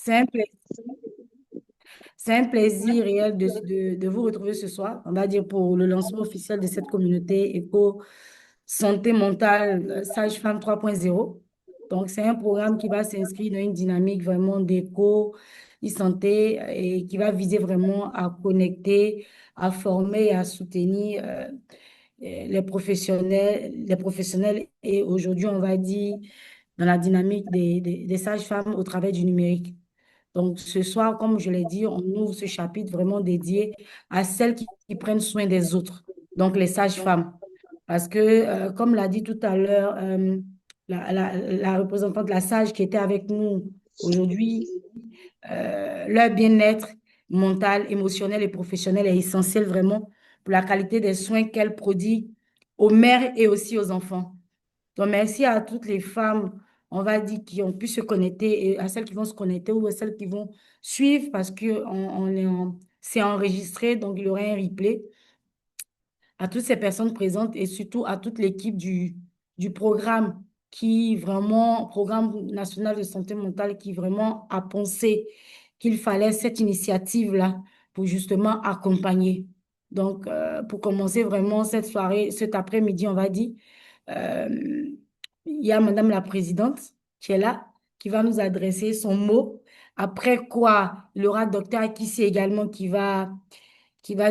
C'est un plaisir, c'est un plaisir réel de vous retrouver ce soir, on va dire pour le lancement officiel de cette communauté Éco Santé Mentale Sage-Femme 3.0. Donc, c'est un programme qui va s'inscrire dans une dynamique vraiment d'éco, e-santé et qui va viser vraiment à connecter, à former et à soutenir les professionnels et aujourd'hui, on va dire, dans la dynamique des sages-femmes au travers du numérique. Donc, ce soir, comme je l'ai dit, on ouvre ce chapitre vraiment dédié à celles qui prennent soin des autres, donc les sages-femmes. Parce que, comme l'a dit tout à l'heure la représentante de la sage qui était avec nous aujourd'hui, leur bien-être mental, émotionnel et professionnel est essentiel vraiment pour la qualité des soins qu'elle produit aux mères et aussi aux enfants. Donc, merci à toutes les femmes, on va dire, qui ont pu se connecter et à celles qui vont se connecter ou à celles qui vont suivre parce que c'est enregistré, donc il y aura un replay à toutes ces personnes présentes et surtout à toute l'équipe du programme qui vraiment, programme national de santé mentale qui vraiment a pensé qu'il fallait cette initiative-là pour justement accompagner. Donc, pour commencer vraiment cette soirée, cet après-midi, on va dire, euh, il y a Madame la Présidente qui est là, qui va nous adresser son mot. Après quoi, il y aura Docteur Akissi également qui va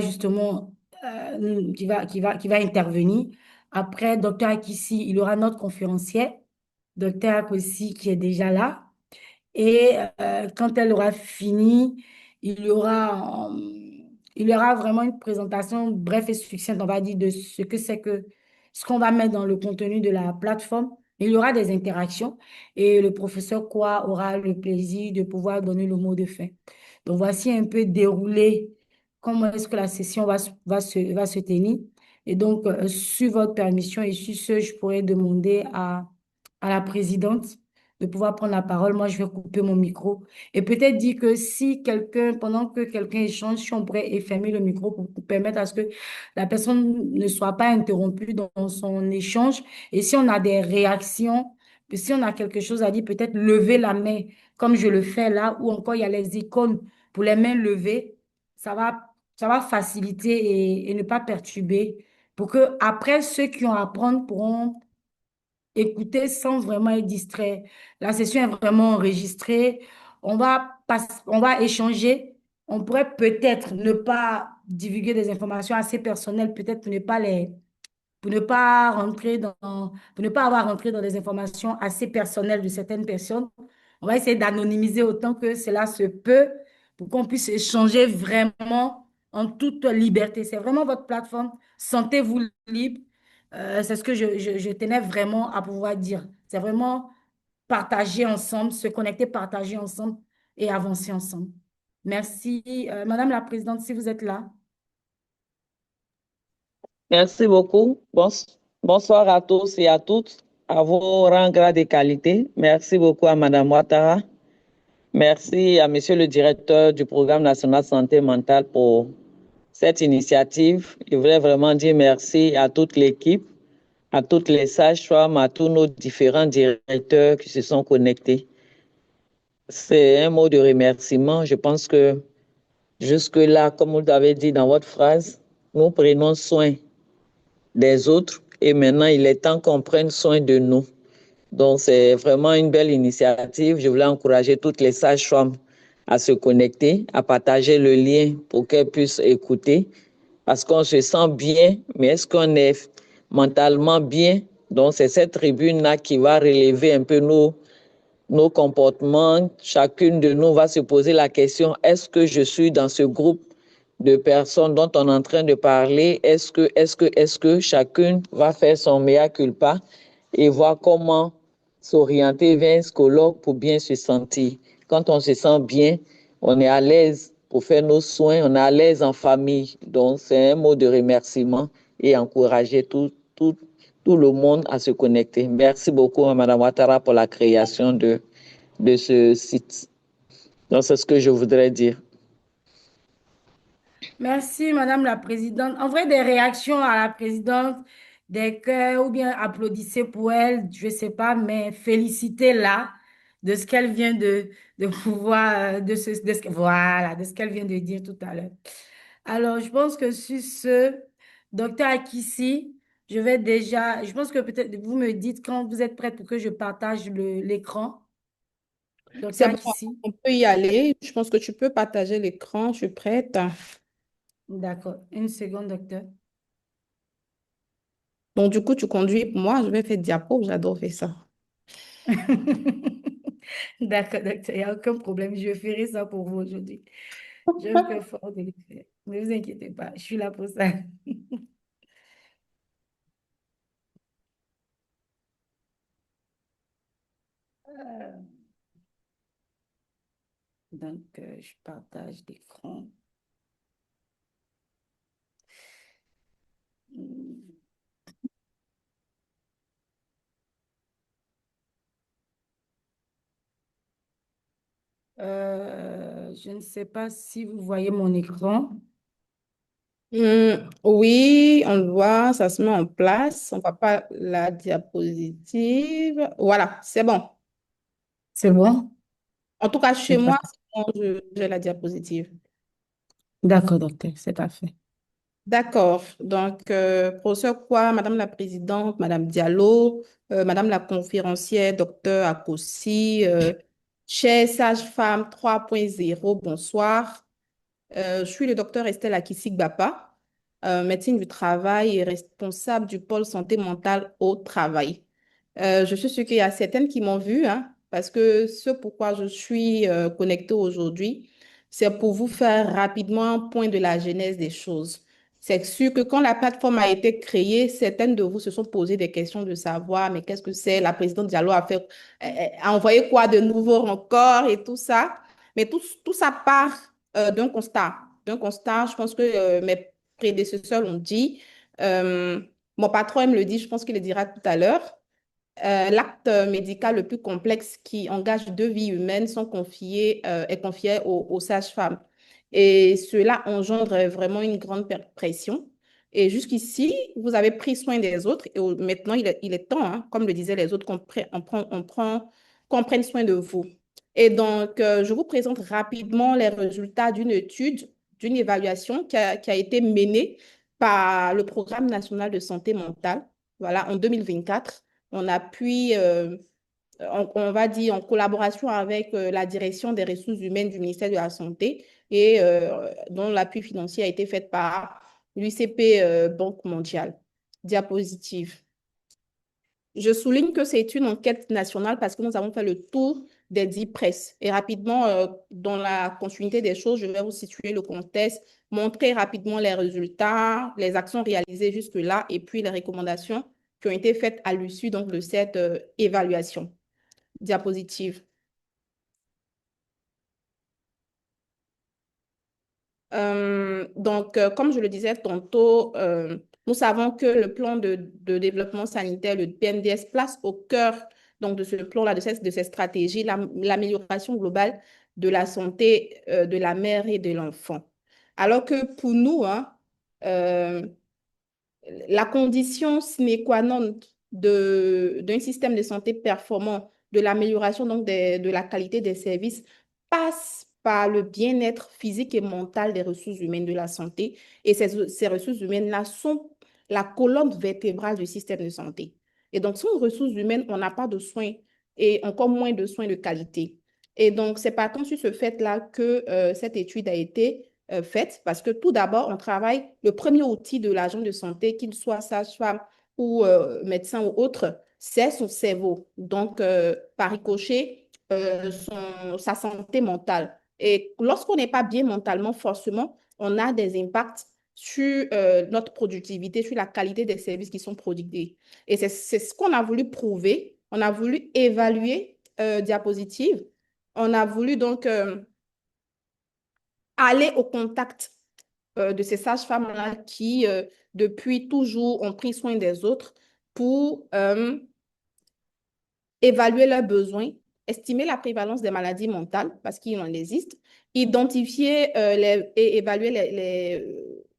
justement qui va intervenir. Après Docteur Akissi, il y aura notre conférencière, Docteur Akossi, qui est déjà là. Et quand elle aura fini, il y aura, euh, il y aura vraiment une présentation bref et succincte, on va dire, de ce que c'est que ce qu'on va mettre dans le contenu de la plateforme. Il y aura des interactions et le professeur Kwa aura le plaisir de pouvoir donner le mot de fin. Donc, voici un peu déroulé comment est-ce que la session va se tenir. Et donc, sur votre permission et sur ce, je pourrais demander à la présidente de pouvoir prendre la parole. Moi, je vais couper mon micro et peut-être dire que si quelqu'un, pendant que quelqu'un échange, si on pourrait fermer le micro pour permettre à ce que la personne ne soit pas interrompue dans son échange. Et si on a des réactions, si on a quelque chose à dire, peut-être lever la main, comme je le fais là, ou encore il y a les icônes pour les mains levées. Ça va faciliter et ne pas perturber pour que après ceux qui ont à apprendre pourront écouter sans vraiment être distrait. La session est vraiment enregistrée. On va échanger. On pourrait peut-être ne pas divulguer des informations assez personnelles, peut-être pour ne pas avoir rentré dans des informations assez personnelles de certaines personnes. On va essayer d'anonymiser autant que cela se peut pour qu'on puisse échanger vraiment en toute liberté. C'est vraiment votre plateforme. Sentez-vous libre. C'est ce que je tenais vraiment à pouvoir dire. C'est vraiment partager ensemble, se connecter, partager ensemble et avancer ensemble. Merci. Madame la Présidente, si vous êtes là. Merci beaucoup. Bonsoir à tous et à toutes, à vos rangs, grades et qualités. Merci beaucoup à Madame Ouattara. Merci à Monsieur le directeur du programme national santé mentale pour cette initiative. Je voudrais vraiment dire merci à toute l'équipe, à toutes les sages-femmes, à tous nos différents directeurs qui se sont connectés. C'est un mot de remerciement. Je pense que jusque-là, comme vous l'avez dit dans votre phrase, nous prenons soin des autres et maintenant il est temps qu'on prenne soin de nous. Donc c'est vraiment une belle initiative. Je voulais encourager toutes les sages-femmes à se connecter, à partager le lien pour qu'elles puissent écouter parce qu'on se sent bien, mais est-ce qu'on est mentalement bien? Donc c'est cette tribune-là qui va relever un peu nos comportements. Chacune de nous va se poser la question, est-ce que je suis dans ce groupe de personnes dont on est en train de parler? Est-ce que chacune va faire son mea culpa et voir comment s'orienter vers un psychologue pour bien se sentir? Quand on se sent bien, on est à l'aise pour faire nos soins, on est à l'aise en famille. Donc, c'est un mot de remerciement et encourager tout le monde à se connecter. Merci beaucoup à Mme Ouattara pour la création de ce site. Donc, c'est ce que je voudrais dire. Merci, Madame la Présidente. En vrai, des réactions à la Présidente, des cœurs ou bien applaudissez pour elle, je ne sais pas, mais félicitez-la. de ce qu'elle vient de pouvoir, voilà, de ce qu'elle vient de dire tout à l'heure. Alors, je pense que sur ce, docteur Akissi, je pense que peut-être vous me dites quand vous êtes prête pour que je partage l'écran. Docteur C'est bon, Akissi. on peut y aller. Je pense que tu peux partager l'écran. Je suis prête. D'accord. Une seconde, docteur. Donc, du coup, tu conduis pour moi. Je vais faire diapo. J'adore faire ça. D'accord, docteur. Il n'y a aucun problème. Je ferai ça pour vous aujourd'hui. Je me ferai fort de le faire. Ne vous inquiétez pas. Je suis là pour ça. Euh, Donc, je partage l'écran. Hmm. Je ne sais pas si vous voyez mon écran. Oui, on le voit. Ça se met en place. On ne voit pas la diapositive. Voilà, c'est bon. C'est bon? En tout cas, chez C'est moi, parfait. c'est bon, j'ai la diapositive. D'accord, docteur. C'est parfait. D'accord. Donc, professeur Quoi, Madame la Présidente, Madame Diallo, Madame la conférencière, docteur Akossi, chère sage-femme 3.0, bonsoir. Je suis le docteur Estelle Akissi-Gbapa, médecine du travail et responsable du pôle santé mentale au travail. Je suis sûre qu'il y a certaines qui m'ont vu, hein, parce que ce pourquoi je suis connectée aujourd'hui, c'est pour vous faire rapidement un point de la genèse des choses. C'est sûr que quand la plateforme a été créée, certaines de vous se sont posées des questions de savoir, mais qu'est-ce que c'est? La présidente Diallo a fait, a envoyé quoi de nouveau encore et tout ça. Mais tout ça part d'un constat. D'un constat, je pense que mes prédécesseurs l'ont dit. Euh, Mon patron me le dit, je pense qu'il le dira tout à l'heure. L'acte médical le plus complexe qui engage deux vies humaines est confié aux sages-femmes. Et cela engendre vraiment une grande pression. Et jusqu'ici, vous avez pris soin des autres et maintenant, il est temps, hein, comme le disaient les autres, qu'on prenne soin de vous. Et donc, je vous présente rapidement les résultats d'une étude, d'une évaluation qui a été menée par le Programme national de santé mentale, voilà, en 2024. On appuie, on va dire, en collaboration avec la direction des ressources humaines du ministère de la Santé et dont l'appui financier a été fait par l'UCP Banque mondiale. Diapositive. Je souligne que c'est une enquête nationale parce que nous avons fait le tour des 10 presses. Et rapidement, dans la continuité des choses, je vais vous situer le contexte, montrer rapidement les résultats, les actions réalisées jusque-là et puis les recommandations qui ont été faites à l'issue donc, de cette évaluation. Diapositive. Comme je le disais tantôt, nous savons que le plan de développement sanitaire, le PNDS, place au cœur donc, de ce plan-là, de ces stratégies, l'amélioration globale de la santé de la mère et de l'enfant. Alors que pour nous, hein, euh, la condition sine qua non d'un système de santé performant, de l'amélioration donc de la qualité des services, passe par le bien-être physique et mental des ressources humaines de la santé. Et ces ressources humaines-là sont la colonne vertébrale du système de santé. Et donc, sans ressources humaines, on n'a pas de soins et encore moins de soins de qualité. Et donc, c'est partant sur ce fait-là que cette étude a été faite parce que tout d'abord, on travaille, le premier outil de l'agent de santé, qu'il soit sage-femme ou médecin ou autre, c'est son cerveau. Donc, par ricochet, sa santé mentale. Et lorsqu'on n'est pas bien mentalement, forcément, on a des impacts sur notre productivité, sur la qualité des services qui sont prodigués. Et c'est ce qu'on a voulu prouver. On a voulu évaluer, diapositive. On a voulu donc aller au contact de ces sages-femmes-là qui, depuis toujours, ont pris soin des autres pour évaluer leurs besoins, estimer la prévalence des maladies mentales, parce qu'il en existe, identifier et évaluer les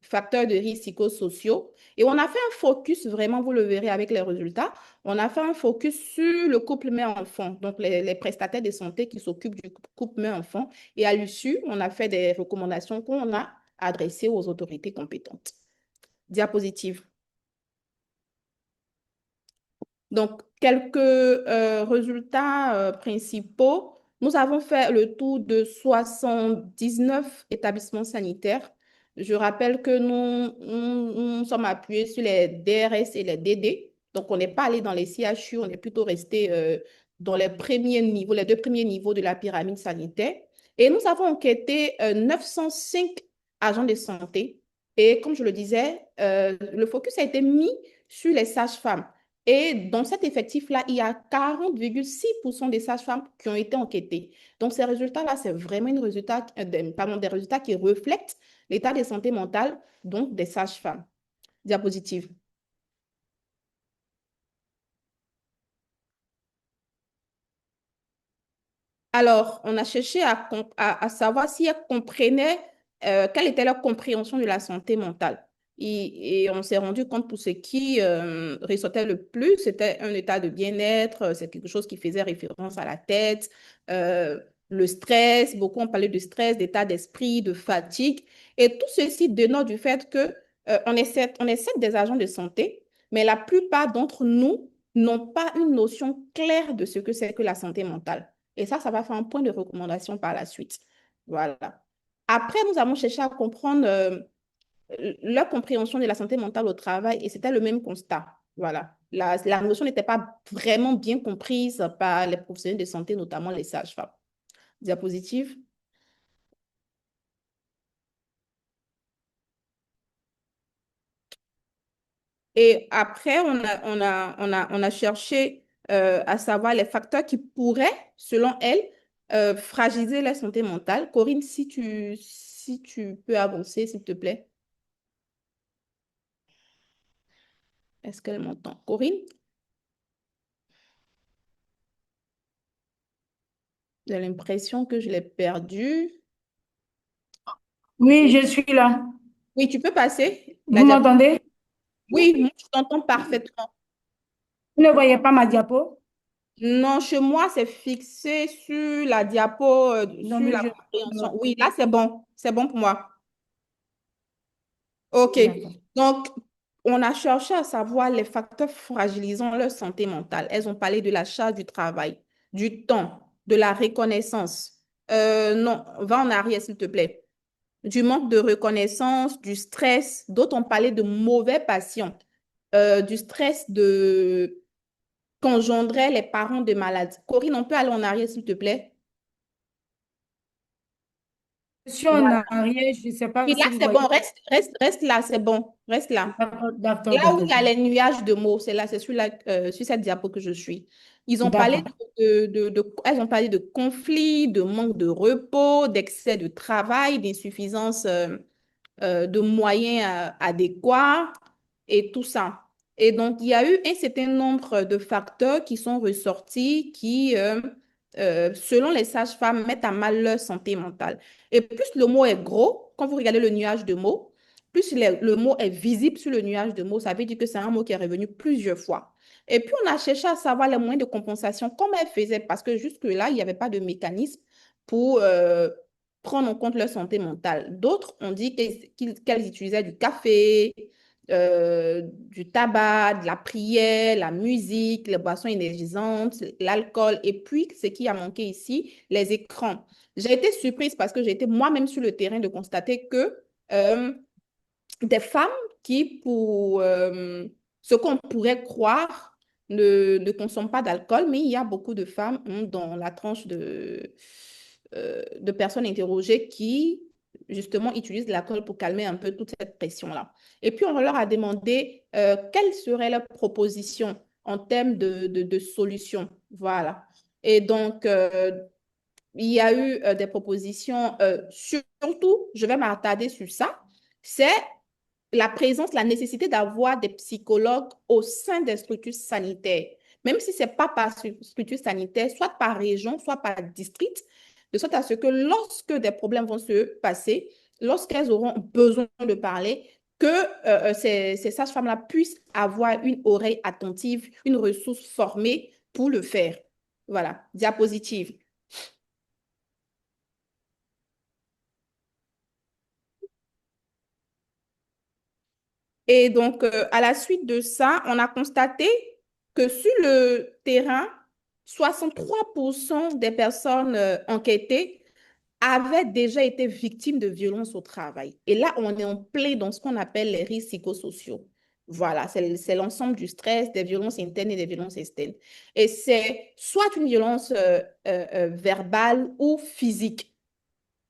facteurs de risque psychosociaux. Et on a fait un focus, vraiment, vous le verrez avec les résultats, on a fait un focus sur le couple mère-enfant, donc les prestataires de santé qui s'occupent du couple mère-enfant. Et à l'issue, on a fait des recommandations qu'on a adressées aux autorités compétentes. Diapositive. Donc, quelques résultats principaux. Nous avons fait le tour de 79 établissements sanitaires. Je rappelle que nous sommes appuyés sur les DRS et les DD. Donc, on n'est pas allé dans les CHU, on est plutôt resté dans les premiers niveaux, les deux premiers niveaux de la pyramide sanitaire. Et nous avons enquêté 905 agents de santé. Et comme je le disais, le focus a été mis sur les sages-femmes. Et dans cet effectif-là, il y a 40,6% des sages-femmes qui ont été enquêtées. Donc, ces résultats-là, c'est vraiment des résultats qui reflètent l'état de santé mentale, donc des sages-femmes. Diapositive. Alors, on a cherché à savoir si elles comprenaient, quelle était leur compréhension de la santé mentale. Et on s'est rendu compte pour ce qui ressortait le plus, c'était un état de bien-être, c'est quelque chose qui faisait référence à la tête, le stress, beaucoup ont parlé de stress, d'état d'esprit, de fatigue. Et tout ceci dénote du fait que on est certes des agents de santé, mais la plupart d'entre nous n'ont pas une notion claire de ce que c'est que la santé mentale. Et ça va faire un point de recommandation par la suite. Voilà. Après, nous avons cherché à comprendre leur compréhension de la santé mentale au travail et c'était le même constat. Voilà. La notion n'était pas vraiment bien comprise par les professionnels de santé, notamment les sages-femmes. Diapositive. Et après, on a cherché à savoir les facteurs qui pourraient, selon elle, fragiliser la santé mentale. Corinne, si tu peux avancer, s'il te plaît. Est-ce qu'elle m'entend? Corinne? J'ai l'impression que je l'ai perdue. Oui, je suis là. Oui, tu peux passer la Vous diapo. m'entendez? Oui, moi, je t'entends parfaitement. Vous ne voyez pas ma diapo? Non, chez moi, c'est fixé sur la diapo, Non, sur mais la je... compréhension. Oui, là, c'est bon. C'est bon pour moi. OK. D'accord. Donc, on a cherché à savoir les facteurs fragilisant leur santé mentale. Elles ont parlé de la charge du travail, du temps, de la reconnaissance. Non, va en arrière, s'il te plaît. Du manque de reconnaissance, du stress. D'autres ont parlé de mauvais patients, du stress qu'engendraient les parents de malades. Corinne, on peut aller en arrière, s'il te plaît? Je suis en Voilà. arrière, je ne sais pas Et là, si vous c'est bon. voyez. Reste là, c'est bon. Reste là. D'accord, d'accord, Là où il d'accord. y a les nuages de mots, c'est là, c'est sur cette diapo que je suis. Ils ont parlé D'accord. elles ont parlé de conflits, de manque de repos, d'excès de travail, d'insuffisance de moyens adéquats et tout ça. Et donc, il y a eu un certain nombre de facteurs qui sont ressortis qui, selon les sages-femmes, mettent à mal leur santé mentale. Et plus le mot est gros, quand vous regardez le nuage de mots, plus le mot est visible sur le nuage de mots, ça veut dire que c'est un mot qui est revenu plusieurs fois. Et puis, on a cherché à savoir les moyens de compensation, comment elles faisaient, parce que jusque-là, il n'y avait pas de mécanisme pour prendre en compte leur santé mentale. D'autres ont dit qu'elles utilisaient du café, du tabac, de la prière, la musique, les boissons énergisantes, l'alcool, et puis, ce qui a manqué ici, les écrans. J'ai été surprise parce que j'ai été moi-même sur le terrain de constater que des femmes qui, pour ce qu'on pourrait croire, ne consomment pas d'alcool, mais il y a beaucoup de femmes dans la tranche de personnes interrogées qui, justement, utilisent l'alcool pour calmer un peu toute cette pression-là. Et puis, on leur a demandé quelles seraient leurs propositions en termes de solutions. Voilà. Et donc, il y a eu des propositions, surtout, je vais m'attarder sur ça, c'est la présence, la nécessité d'avoir des psychologues au sein des structures sanitaires. même si ce n'est pas par structure sanitaire, soit par région, soit par district, de sorte à ce que lorsque des problèmes vont se passer, lorsqu'elles auront besoin de parler, que ces sages-femmes-là puissent avoir une oreille attentive, une ressource formée pour le faire. Voilà, diapositive. Et donc, à la suite de ça, on a constaté que sur le terrain, 63% des personnes enquêtées avaient déjà été victimes de violences au travail. Et là, on est en plein dans ce qu'on appelle les risques psychosociaux. Voilà, c'est l'ensemble du stress, des violences internes et des violences externes. Et c'est soit une violence verbale ou physique.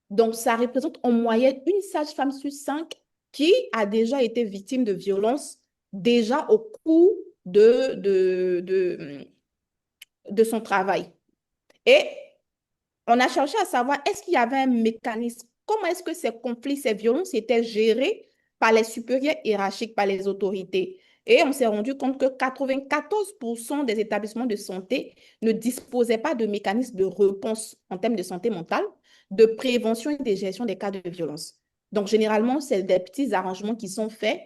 Donc, ça représente en moyenne une sage-femme sur 5 qui a déjà été victime de violences déjà au cours de son travail. Et on a cherché à savoir, est-ce qu'il y avait un mécanisme? Comment est-ce que ces conflits, ces violences étaient gérés par les supérieurs hiérarchiques, par les autorités? Et on s'est rendu compte que 94% des établissements de santé ne disposaient pas de mécanismes de réponse en termes de santé mentale, de prévention et de gestion des cas de violence. Donc, généralement, c'est des petits arrangements qui sont faits.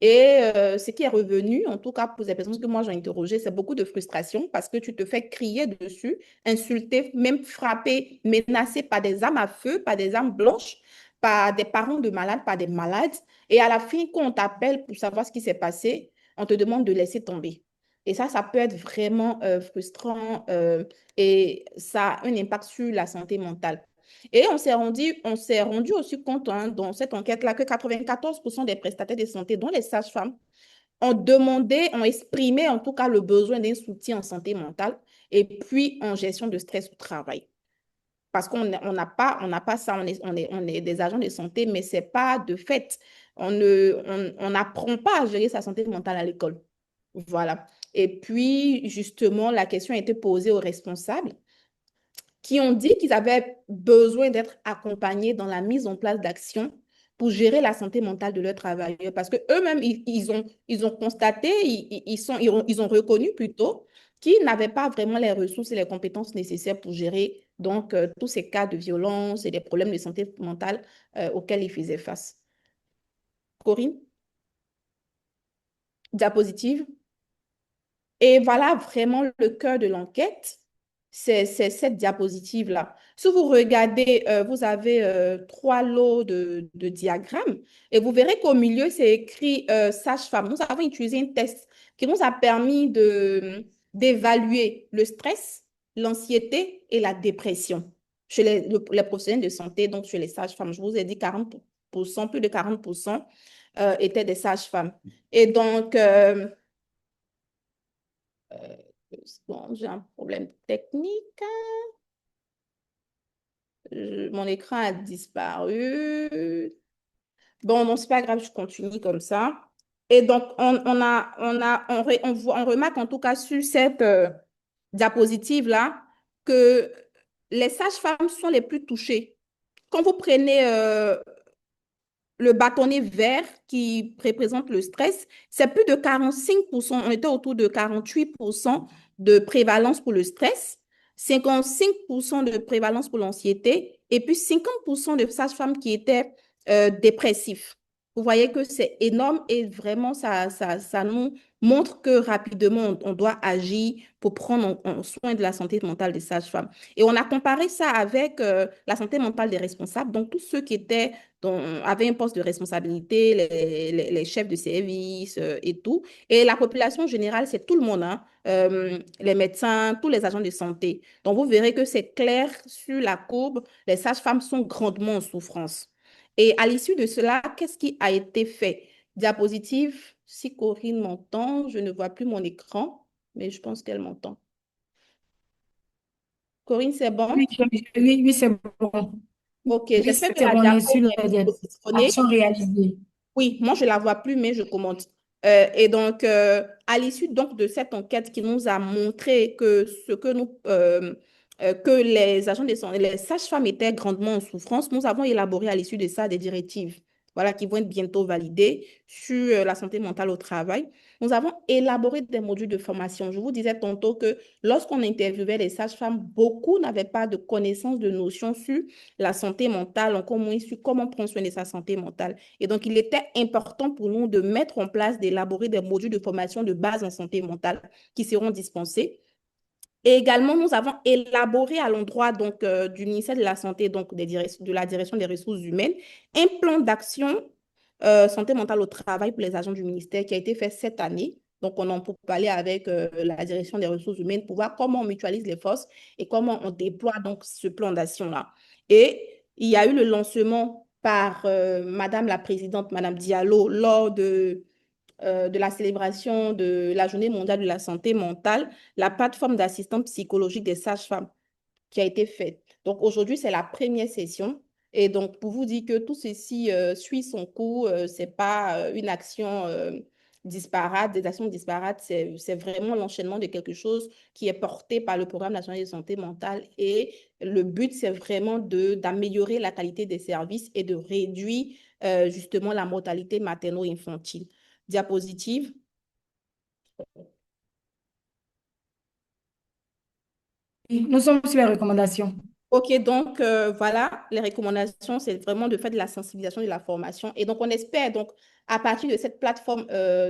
Et ce qui est revenu, en tout cas pour les personnes que moi j'ai interrogées, c'est beaucoup de frustration parce que tu te fais crier dessus, insulté, même frappé, menacé par des armes à feu, par des armes blanches, par des parents de malades, par des malades. Et à la fin, quand on t'appelle pour savoir ce qui s'est passé, on te demande de laisser tomber. Et ça peut être vraiment frustrant et ça a un impact sur la santé mentale. Et on s'est rendu aussi compte dans cette enquête-là que 94% des prestataires de santé, dont les sages-femmes, ont demandé, ont exprimé en tout cas le besoin d'un soutien en santé mentale et puis en gestion de stress au travail. Parce qu'on n'a pas ça, on est des agents de santé, mais ce n'est pas de fait. On n'apprend pas à gérer sa santé mentale à l'école. Voilà. Et puis, justement, la question a été posée aux responsables qui ont dit qu'ils avaient besoin d'être accompagnés dans la mise en place d'actions pour gérer la santé mentale de leurs travailleurs. Parce qu'eux-mêmes, ils ont constaté, ils ont reconnu plutôt qu'ils n'avaient pas vraiment les ressources et les compétences nécessaires pour gérer donc tous ces cas de violence et des problèmes de santé mentale auxquels ils faisaient face. Corinne, diapositive. Et voilà vraiment le cœur de l'enquête, c'est cette diapositive-là. Si vous regardez, vous avez 3 lots de diagrammes et vous verrez qu'au milieu, c'est écrit sage-femme. Nous avons utilisé un test qui nous a permis d'évaluer le stress, l'anxiété et la dépression chez les professionnels de santé, donc chez les sages-femmes. Je vous ai dit 40%, plus de 40% étaient des sages-femmes. Et donc, bon, j'ai un problème technique. Mon écran a disparu. Bon, non, c'est pas grave, je continue comme ça. Et donc, on remarque en tout cas sur cette diapositive-là que les sages-femmes sont les plus touchées. Quand vous prenez le bâtonnet vert qui représente le stress, c'est plus de 45%, on était autour de 48% de prévalence pour le stress, 55% de prévalence pour l'anxiété et puis 50% de sages-femmes qui étaient dépressifs. Vous voyez que c'est énorme et vraiment, ça nous montre que rapidement, on doit agir pour prendre en soin de la santé mentale des sages-femmes. Et on a comparé ça avec la santé mentale des responsables, donc tous ceux qui étaient avaient un poste de responsabilité, les chefs de service et tout. Et la population générale, c'est tout le monde, hein, les médecins, tous les agents de santé. Donc, vous verrez que c'est clair sur la courbe, les sages-femmes sont grandement en souffrance. Et à l'issue de cela, qu'est-ce qui a été fait? Diapositive, si Corinne m'entend, je ne vois plus mon écran, mais je pense qu'elle m'entend. Corinne, c'est bon? Oui, oui, oui, c'est bon. Ok, Oui, j'espère que c'est la bon, on est diapo sur est les positionnée. actions réalisées. Oui, moi, je ne la vois plus, mais je commente. Et donc, à l'issue donc, de cette enquête qui nous a montré que les agents de santé, les sages-femmes étaient grandement en souffrance, nous avons élaboré à l'issue de ça des directives. voilà, qui vont être bientôt validés sur la santé mentale au travail. Nous avons élaboré des modules de formation. Je vous disais tantôt que lorsqu'on interviewait les sages-femmes, beaucoup n'avaient pas de connaissances, de notions sur la santé mentale, encore moins sur comment prendre soin de sa santé mentale. Et donc, il était important pour nous de mettre en place, d'élaborer des modules de formation de base en santé mentale qui seront dispensés. Et également, nous avons élaboré à l'endroit du ministère de la Santé, donc de la Direction des ressources humaines, un plan d'action santé mentale au travail pour les agents du ministère qui a été fait cette année. Donc, on en peut parler avec la Direction des ressources humaines pour voir comment on mutualise les forces et comment on déploie donc ce plan d'action-là. Et il y a eu le lancement par Madame la Présidente, Madame Diallo, lors de la célébration de la Journée mondiale de la santé mentale, la plateforme d'assistance psychologique des sages-femmes qui a été faite. Donc aujourd'hui, c'est la première session. Et donc, pour vous dire que tout ceci suit son cours, ce n'est pas une action disparate, des actions disparates, c'est vraiment l'enchaînement de quelque chose qui est porté par le Programme national de santé mentale. Et le but, c'est vraiment d'améliorer la qualité des services et de réduire justement la mortalité materno-infantile. Diapositive. Nous sommes sur les recommandations. OK, donc voilà, les recommandations, c'est vraiment de faire de la sensibilisation, de la formation. Et donc, on espère, donc, à partir de cette plateforme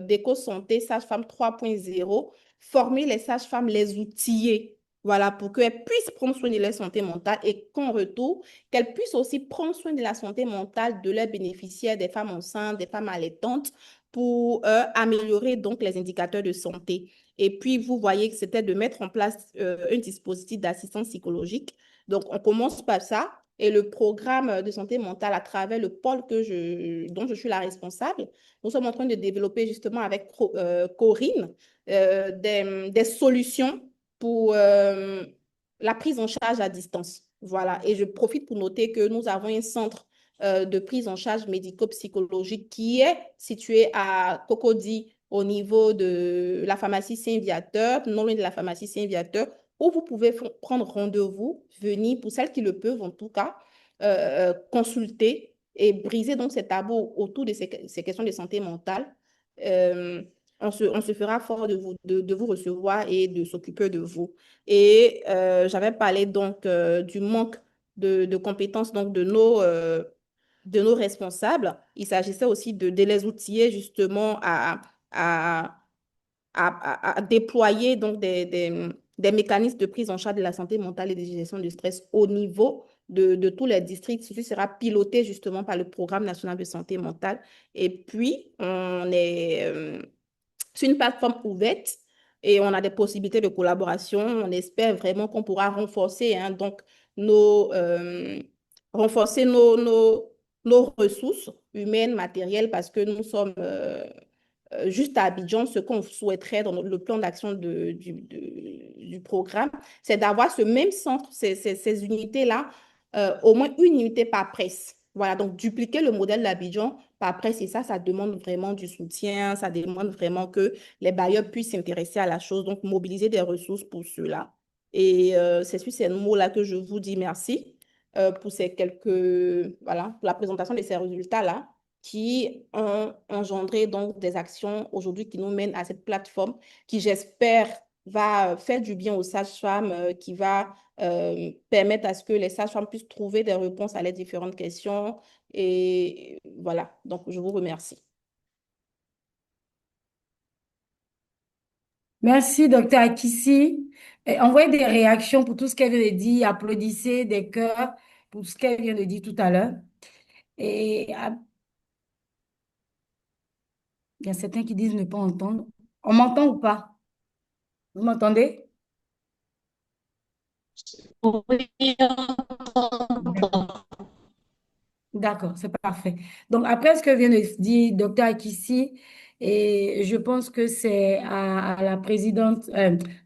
d'éco-santé, Sage-Femme 3.0, former les sages-femmes, les outiller, voilà, pour qu'elles puissent prendre soin de leur santé mentale et qu'en retour, qu'elles puissent aussi prendre soin de la santé mentale de leurs bénéficiaires, des femmes enceintes, des femmes allaitantes, pour améliorer donc les indicateurs de santé. Et puis, vous voyez que c'était de mettre en place un dispositif d'assistance psychologique. Donc, on commence par ça. Et le programme de santé mentale à travers le pôle dont je suis la responsable, nous sommes en train de développer justement avec Corinne des solutions pour la prise en charge à distance. Voilà. Et je profite pour noter que nous avons un centre de prise en charge médico-psychologique qui est situé à Cocody au niveau de la pharmacie Saint-Viateur, non loin de la pharmacie Saint-Viateur, où vous pouvez prendre rendez-vous, venir, pour celles qui le peuvent en tout cas, consulter et briser donc ces tabous autour de ces questions de santé mentale. Euh, on se fera fort de vous recevoir et de s'occuper de vous. Et j'avais parlé donc du manque de compétences donc de nos responsables. Il s'agissait aussi de les outiller justement à, à déployer donc des mécanismes de prise en charge de la santé mentale et de gestion du stress au niveau de tous les districts. Ceci sera piloté justement par le Programme national de santé mentale. Et puis, on est sur une plateforme ouverte et on a des possibilités de collaboration. On espère vraiment qu'on pourra renforcer donc nos, euh, renforcer nos ressources humaines, matérielles, parce que nous sommes juste à Abidjan. Ce qu'on souhaiterait dans le plan d'action du programme, c'est d'avoir ce même centre, ces unités-là, au moins une unité par presse. Voilà, donc dupliquer le modèle d'Abidjan par presse, et ça demande vraiment du soutien, ça demande vraiment que les bailleurs puissent s'intéresser à la chose, donc mobiliser des ressources pour cela. Et c'est sur ces mots-là que je vous dis merci pour voilà, pour la présentation de ces résultats-là qui ont engendré donc des actions aujourd'hui qui nous mènent à cette plateforme qui, j'espère, va faire du bien aux sages-femmes, qui va permettre à ce que les sages-femmes puissent trouver des réponses à leurs différentes questions. Et voilà, donc je vous remercie. Merci, docteur Akissi. Envoyez des réactions pour tout ce qu'elle vient de dire. Applaudissez des cœurs pour ce qu'elle vient de dire tout à l'heure. Et il y a certains qui disent ne pas entendre. On m'entend ou pas? Vous m'entendez? Oui, D'accord, c'est parfait. Donc, après ce que vient de dire docteur Akissi, et je pense que c'est à la présidente,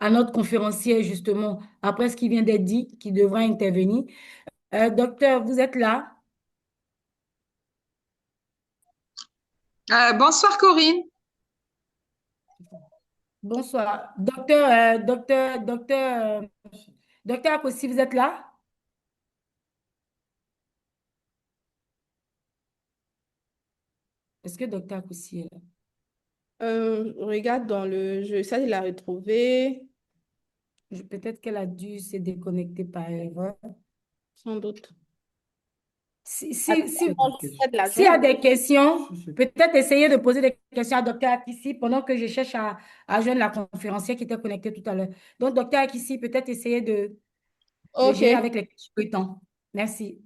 à notre conférencière, justement, après ce qui vient d'être dit, qui devra intervenir. Docteur, vous êtes là? Bonsoir Corinne. Bonsoir. Docteur Akossi, vous êtes là? « 」 « 」 « 」 « 」 « 」 « 」 « 」 « 」 « 」 « 」 « 」 « 」 « 」 « 」 « 」 « 」 « 」 « 」 « 」 « 」 « 」 « 」 « 」 « 」 « 」 « 」 « 」 « 」 « 」 « 」 « Est-ce que docteur Akoussi est là? Regarde dans le jeu, ça, il a retrouvé, Peut-être qu'elle a dû se déconnecter par erreur. sans doute. Si, Attends, si, si, j'essaie de la s'il y a joindre. des questions, peut-être essayer de poser des questions à docteur Akissi pendant que je cherche à joindre la conférencière qui était connectée tout à l'heure. Donc, docteur Akissi, peut-être essayer de Ok. gérer avec les questions du temps. Merci.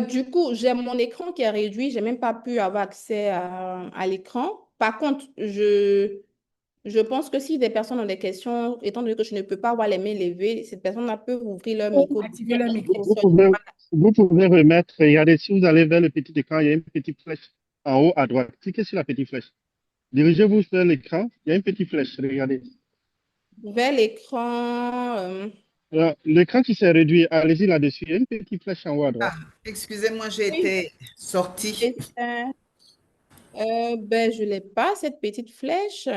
Du coup, j'ai mon écran qui est réduit. J'ai même pas pu avoir accès à l'écran. Par contre, je pense que si des personnes ont des questions, étant donné que je ne peux pas voir les mains levées, cette personne-là peut ouvrir leur micro. Activez le Vous, micro. vous pouvez, vous pouvez remettre, regardez, si vous allez vers le petit écran, il y a une petite flèche en haut à droite. Cliquez sur la petite flèche. Dirigez-vous vers l'écran, il y a une petite flèche, regardez. Vers l'écran. Alors, l'écran qui s'est réduit, allez-y là-dessus, il y a une petite flèche en haut à droite. Ah, excusez-moi, j'ai Oui. été sortie. Et, ben, je l'ai pas, cette petite flèche.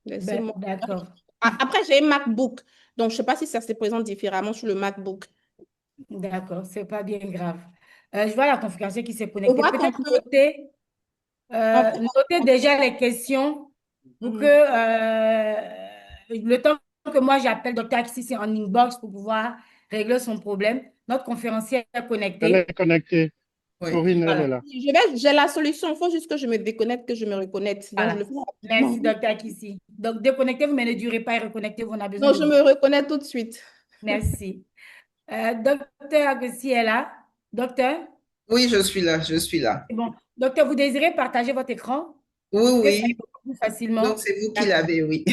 Laissez-moi. D'accord. Après, j'ai un MacBook. Donc, je ne sais pas si ça se présente différemment sur le MacBook. D'accord, c'est pas bien grave. Je vois la configuration qui s'est On connectée. voit qu'on Peut-être peut. On peut- notez déjà les questions pour que Mhm. le temps que moi j'appelle docteur Akissi en inbox pour pouvoir régler son problème. Notre conférencière est Elle connectée. est connectée. Oui. Corinne, elle Voilà, est là. J'ai la solution. Il faut juste que je me déconnecte, que je me reconnecte. Donc, je le voilà. fais rapidement. Merci, docteur Akissi. Donc, déconnectez-vous, mais ne durez pas et reconnectez-vous. On a besoin Non, de je vous. me reconnais tout de suite. Merci. Docteur Akissi est là. Docteur, Oui, je suis là, je suis là. c'est bon. Docteur, vous désirez partager votre écran Oui, pour que ça aille oui. beaucoup plus Donc, facilement? c'est vous qui D'accord. l'avez, oui.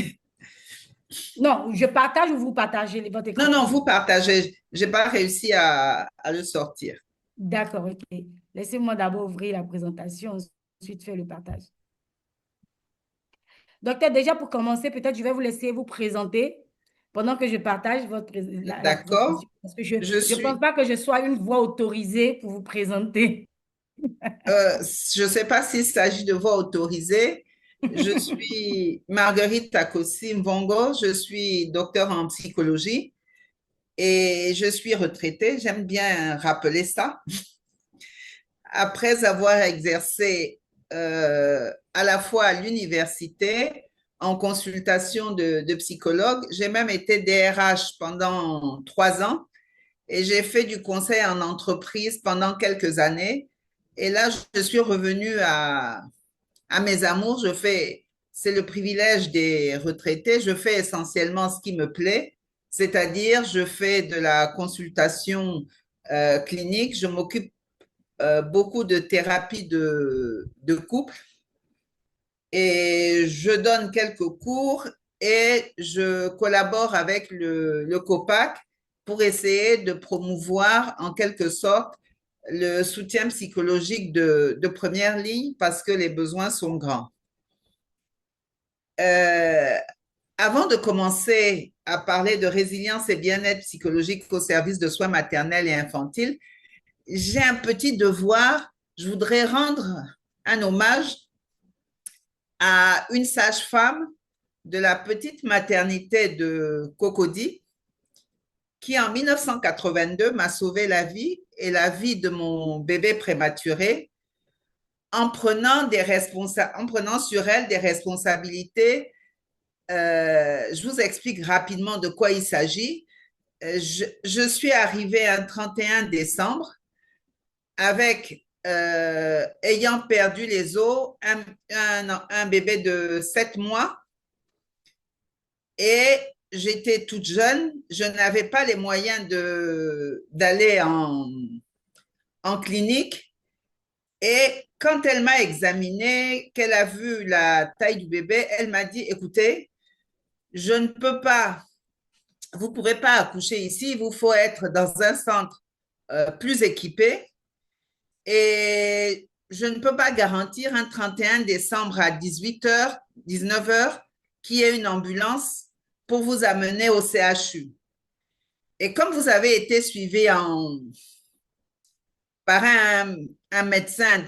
Non, je partage ou vous partagez votre Non, écran? non, vous partagez. Je n'ai pas réussi à le sortir. D'accord, ok. Laissez-moi d'abord ouvrir la présentation, ensuite faire le partage. Docteur, déjà pour commencer, peut-être je vais vous laisser vous présenter pendant que je partage la D'accord. présentation. Parce que je Je ne pense suis, pas que je sois une voix autorisée pour vous présenter. je ne sais pas s'il s'agit de voix autorisée. Je suis Marguerite Takossi Mvongo. Je suis docteur en psychologie et je suis retraitée. J'aime bien rappeler ça. Après avoir exercé à la fois à l'université, en consultation de psychologue, j'ai même été DRH pendant 3 ans et j'ai fait du conseil en entreprise pendant quelques années. Et là, je suis revenue à mes amours. C'est le privilège des retraités. Je fais essentiellement ce qui me plaît, c'est-à-dire je fais de la consultation clinique. Je m'occupe beaucoup de thérapie de couple et je donne quelques cours et je collabore avec le COPAC pour essayer de promouvoir en quelque sorte le soutien psychologique de première ligne parce que les besoins sont grands. Euh, Avant de commencer à parler de résilience et bien-être psychologique au service de soins maternels et infantiles, j'ai un petit devoir. Je voudrais rendre un hommage à une sage-femme de la petite maternité de Cocody qui, en 1982, m'a sauvé la vie et la vie de mon bébé prématuré en en prenant sur elle des responsabilités. Je vous explique rapidement de quoi il s'agit. Je suis arrivée un 31 décembre avec, ayant perdu les os, un bébé de 7 mois et j'étais toute jeune. Je n'avais pas les moyens d'aller en clinique. Et quand elle m'a examinée, qu'elle a vu la taille du bébé, elle m'a dit, écoutez, je ne peux pas, vous ne pourrez pas accoucher ici, il vous faut être dans un centre plus équipé. Et je ne peux pas garantir un 31 décembre à 18h, 19h, qu'il y ait une ambulance pour vous amener au CHU. Et comme vous avez été suivi par un médecin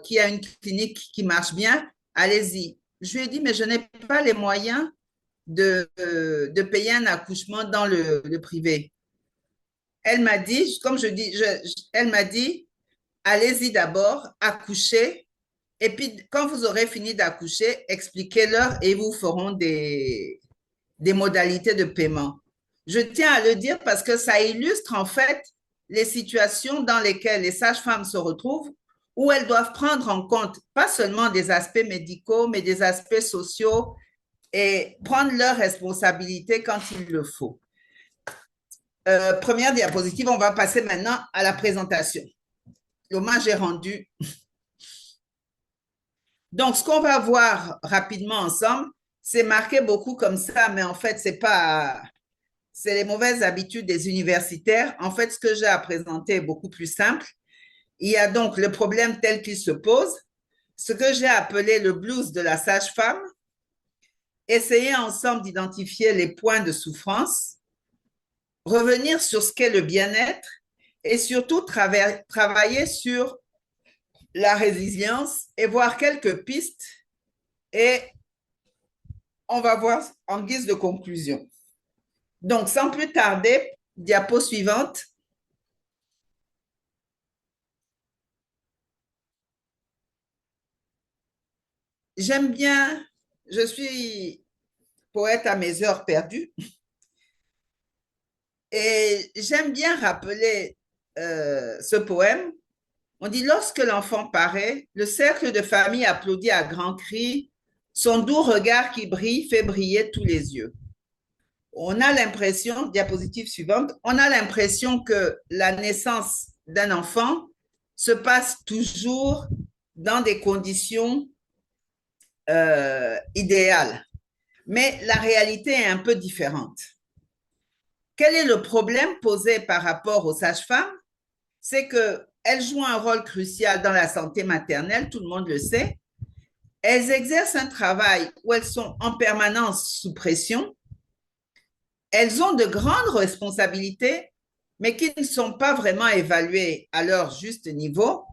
qui a une clinique qui marche bien, allez-y. Je lui ai dit, mais je n'ai pas les moyens de payer un accouchement dans le privé. Elle m'a dit, comme je dis, elle m'a dit, allez-y d'abord, accouchez Et puis, quand vous aurez fini d'accoucher, expliquez-leur et ils vous feront des modalités de paiement. Je tiens à le dire parce que ça illustre en fait les situations dans lesquelles les sages-femmes se retrouvent, où elles doivent prendre en compte pas seulement des aspects médicaux, mais des aspects sociaux et prendre leurs responsabilités quand il le faut. Première diapositive, on va passer maintenant à la présentation. L'hommage est rendu. Donc, ce qu'on va voir rapidement ensemble, c'est marqué beaucoup comme ça, mais en fait, c'est les mauvaises habitudes des universitaires. En fait, ce que j'ai à présenter est beaucoup plus simple. Il y a donc le problème tel qu'il se pose, ce que j'ai appelé le blues de la sage-femme, essayer ensemble d'identifier les points de souffrance, revenir sur ce qu'est le bien-être et surtout travailler sur la résilience et voir quelques pistes. Et on va voir en guise de conclusion. Donc, sans plus tarder, diapo suivante. J'aime bien, je suis poète à mes heures perdues, et j'aime bien rappeler ce poème. On dit, lorsque l'enfant paraît, le cercle de famille applaudit à grands cris, son doux regard qui brille fait briller tous les yeux. On a l'impression, diapositive suivante, on a l'impression que la naissance d'un enfant se passe toujours dans des conditions idéales. Mais la réalité est un peu différente. Quel est le problème posé par rapport aux sages-femmes? C'est qu'elles jouent un rôle crucial dans la santé maternelle, tout le monde le sait. Elles exercent un travail où elles sont en permanence sous pression. Elles ont de grandes responsabilités, mais qui ne sont pas vraiment évaluées à leur juste niveau.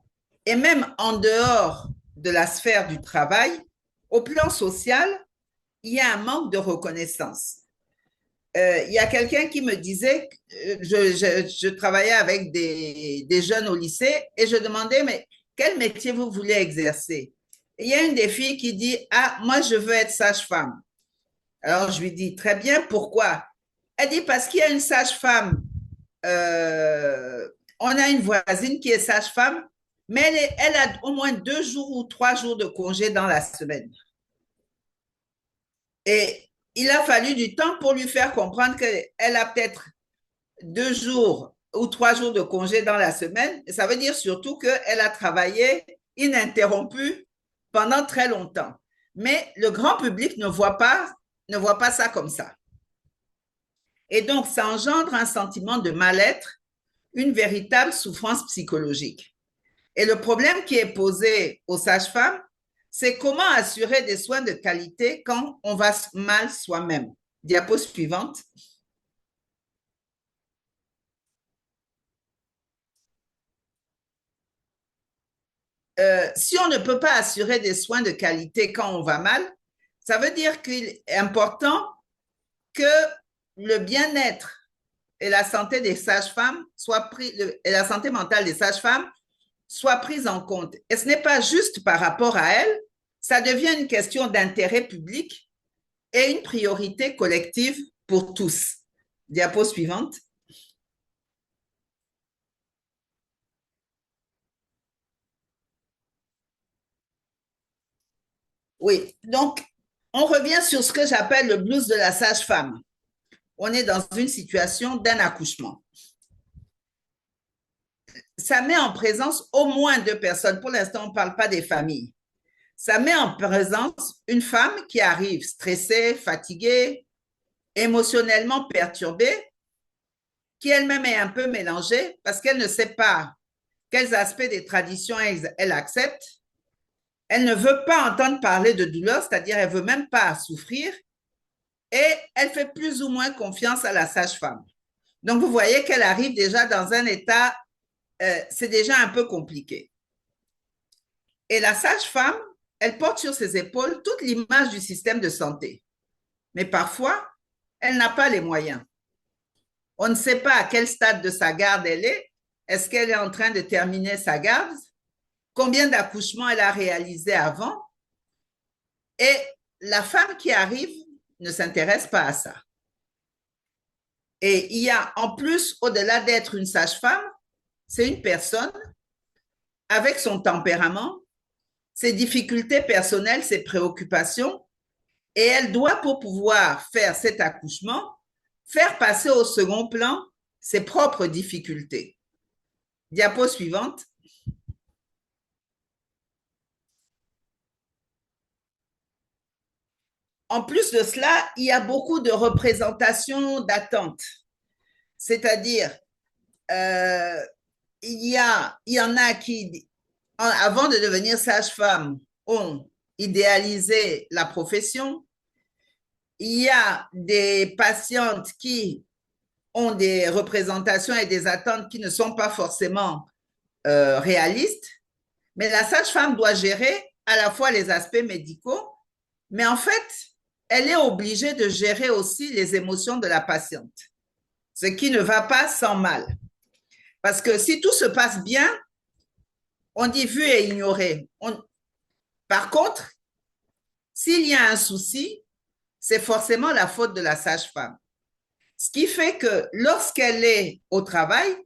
Et même en dehors de la sphère du travail, au plan social, il y a un manque de reconnaissance. Il y a quelqu'un qui me disait, je travaillais avec des jeunes au lycée et je demandais, mais quel métier vous voulez exercer? Et il y a une des filles qui dit, ah, moi je veux être sage-femme. Alors je lui dis, très bien, pourquoi? Elle dit, parce qu'il y a une sage-femme, on a une voisine qui est sage-femme, mais elle a au moins 2 jours ou 3 jours de congé dans la semaine. Et il a fallu du temps pour lui faire comprendre qu'elle a peut-être 2 jours ou 3 jours de congé dans la semaine. Ça veut dire surtout qu'elle a travaillé ininterrompu pendant très longtemps. Mais le grand public ne voit pas ça comme ça. Et donc, ça engendre un sentiment de mal-être, une véritable souffrance psychologique. Et le problème qui est posé aux sages-femmes, c'est comment assurer des soins de qualité quand on va mal soi-même. Diapo suivante. Si on ne peut pas assurer des soins de qualité quand on va mal, ça veut dire qu'il est important que le bien-être et la santé des sages-femmes et la santé mentale des sages-femmes soient prises en compte. Et ce n'est pas juste par rapport à elles, ça devient une question d'intérêt public et une priorité collective pour tous. Diapo suivante. Oui, donc on revient sur ce que j'appelle le blues de la sage-femme. On est dans une situation d'un accouchement. Ça met en présence au moins 2 personnes. Pour l'instant, on ne parle pas des familles. Ça met en présence une femme qui arrive stressée, fatiguée, émotionnellement perturbée, qui elle-même est un peu mélangée parce qu'elle ne sait pas quels aspects des traditions elle accepte. Elle ne veut pas entendre parler de douleur, c'est-à-dire elle ne veut même pas souffrir, et elle fait plus ou moins confiance à la sage-femme. Donc, vous voyez qu'elle arrive déjà dans un état, c'est déjà un peu compliqué. Et la sage-femme, elle porte sur ses épaules toute l'image du système de santé. Mais parfois, elle n'a pas les moyens. On ne sait pas à quel stade de sa garde elle est. Est-ce qu'elle est en train de terminer sa garde? combien d'accouchements elle a réalisé avant, et la femme qui arrive ne s'intéresse pas à ça. Et il y a en plus, au-delà d'être une sage-femme, c'est une personne avec son tempérament, ses difficultés personnelles, ses préoccupations, et elle doit, pour pouvoir faire cet accouchement, faire passer au second plan ses propres difficultés. Diapo suivante. En plus de cela, il y a beaucoup de représentations d'attentes. C'est-à-dire, il y en a qui, avant de devenir sage-femme, ont idéalisé la profession. Il y a des patientes qui ont des représentations et des attentes qui ne sont pas forcément réalistes. Mais la sage-femme doit gérer à la fois les aspects médicaux, mais en fait, elle est obligée de gérer aussi les émotions de la patiente, ce qui ne va pas sans mal. Parce que si tout se passe bien, on dit vu et ignoré. Par contre, s'il y a un souci, c'est forcément la faute de la sage-femme. Ce qui fait que lorsqu'elle est au travail,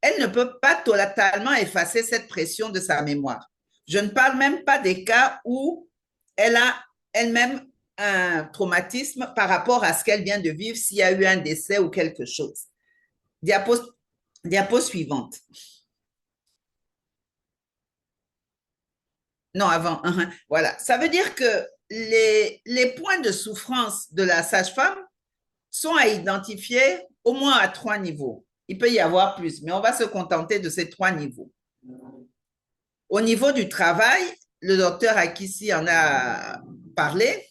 elle ne peut pas totalement effacer cette pression de sa mémoire. Je ne parle même pas des cas où elle a elle-même un traumatisme par rapport à ce qu'elle vient de vivre, s'il y a eu un décès ou quelque chose. Diapo suivante. Non, avant. Voilà. Ça veut dire que les points de souffrance de la sage-femme sont à identifier au moins à 3 niveaux. Il peut y avoir plus, mais on va se contenter de ces 3 niveaux. Au niveau du travail, le docteur Akissi en a parlé,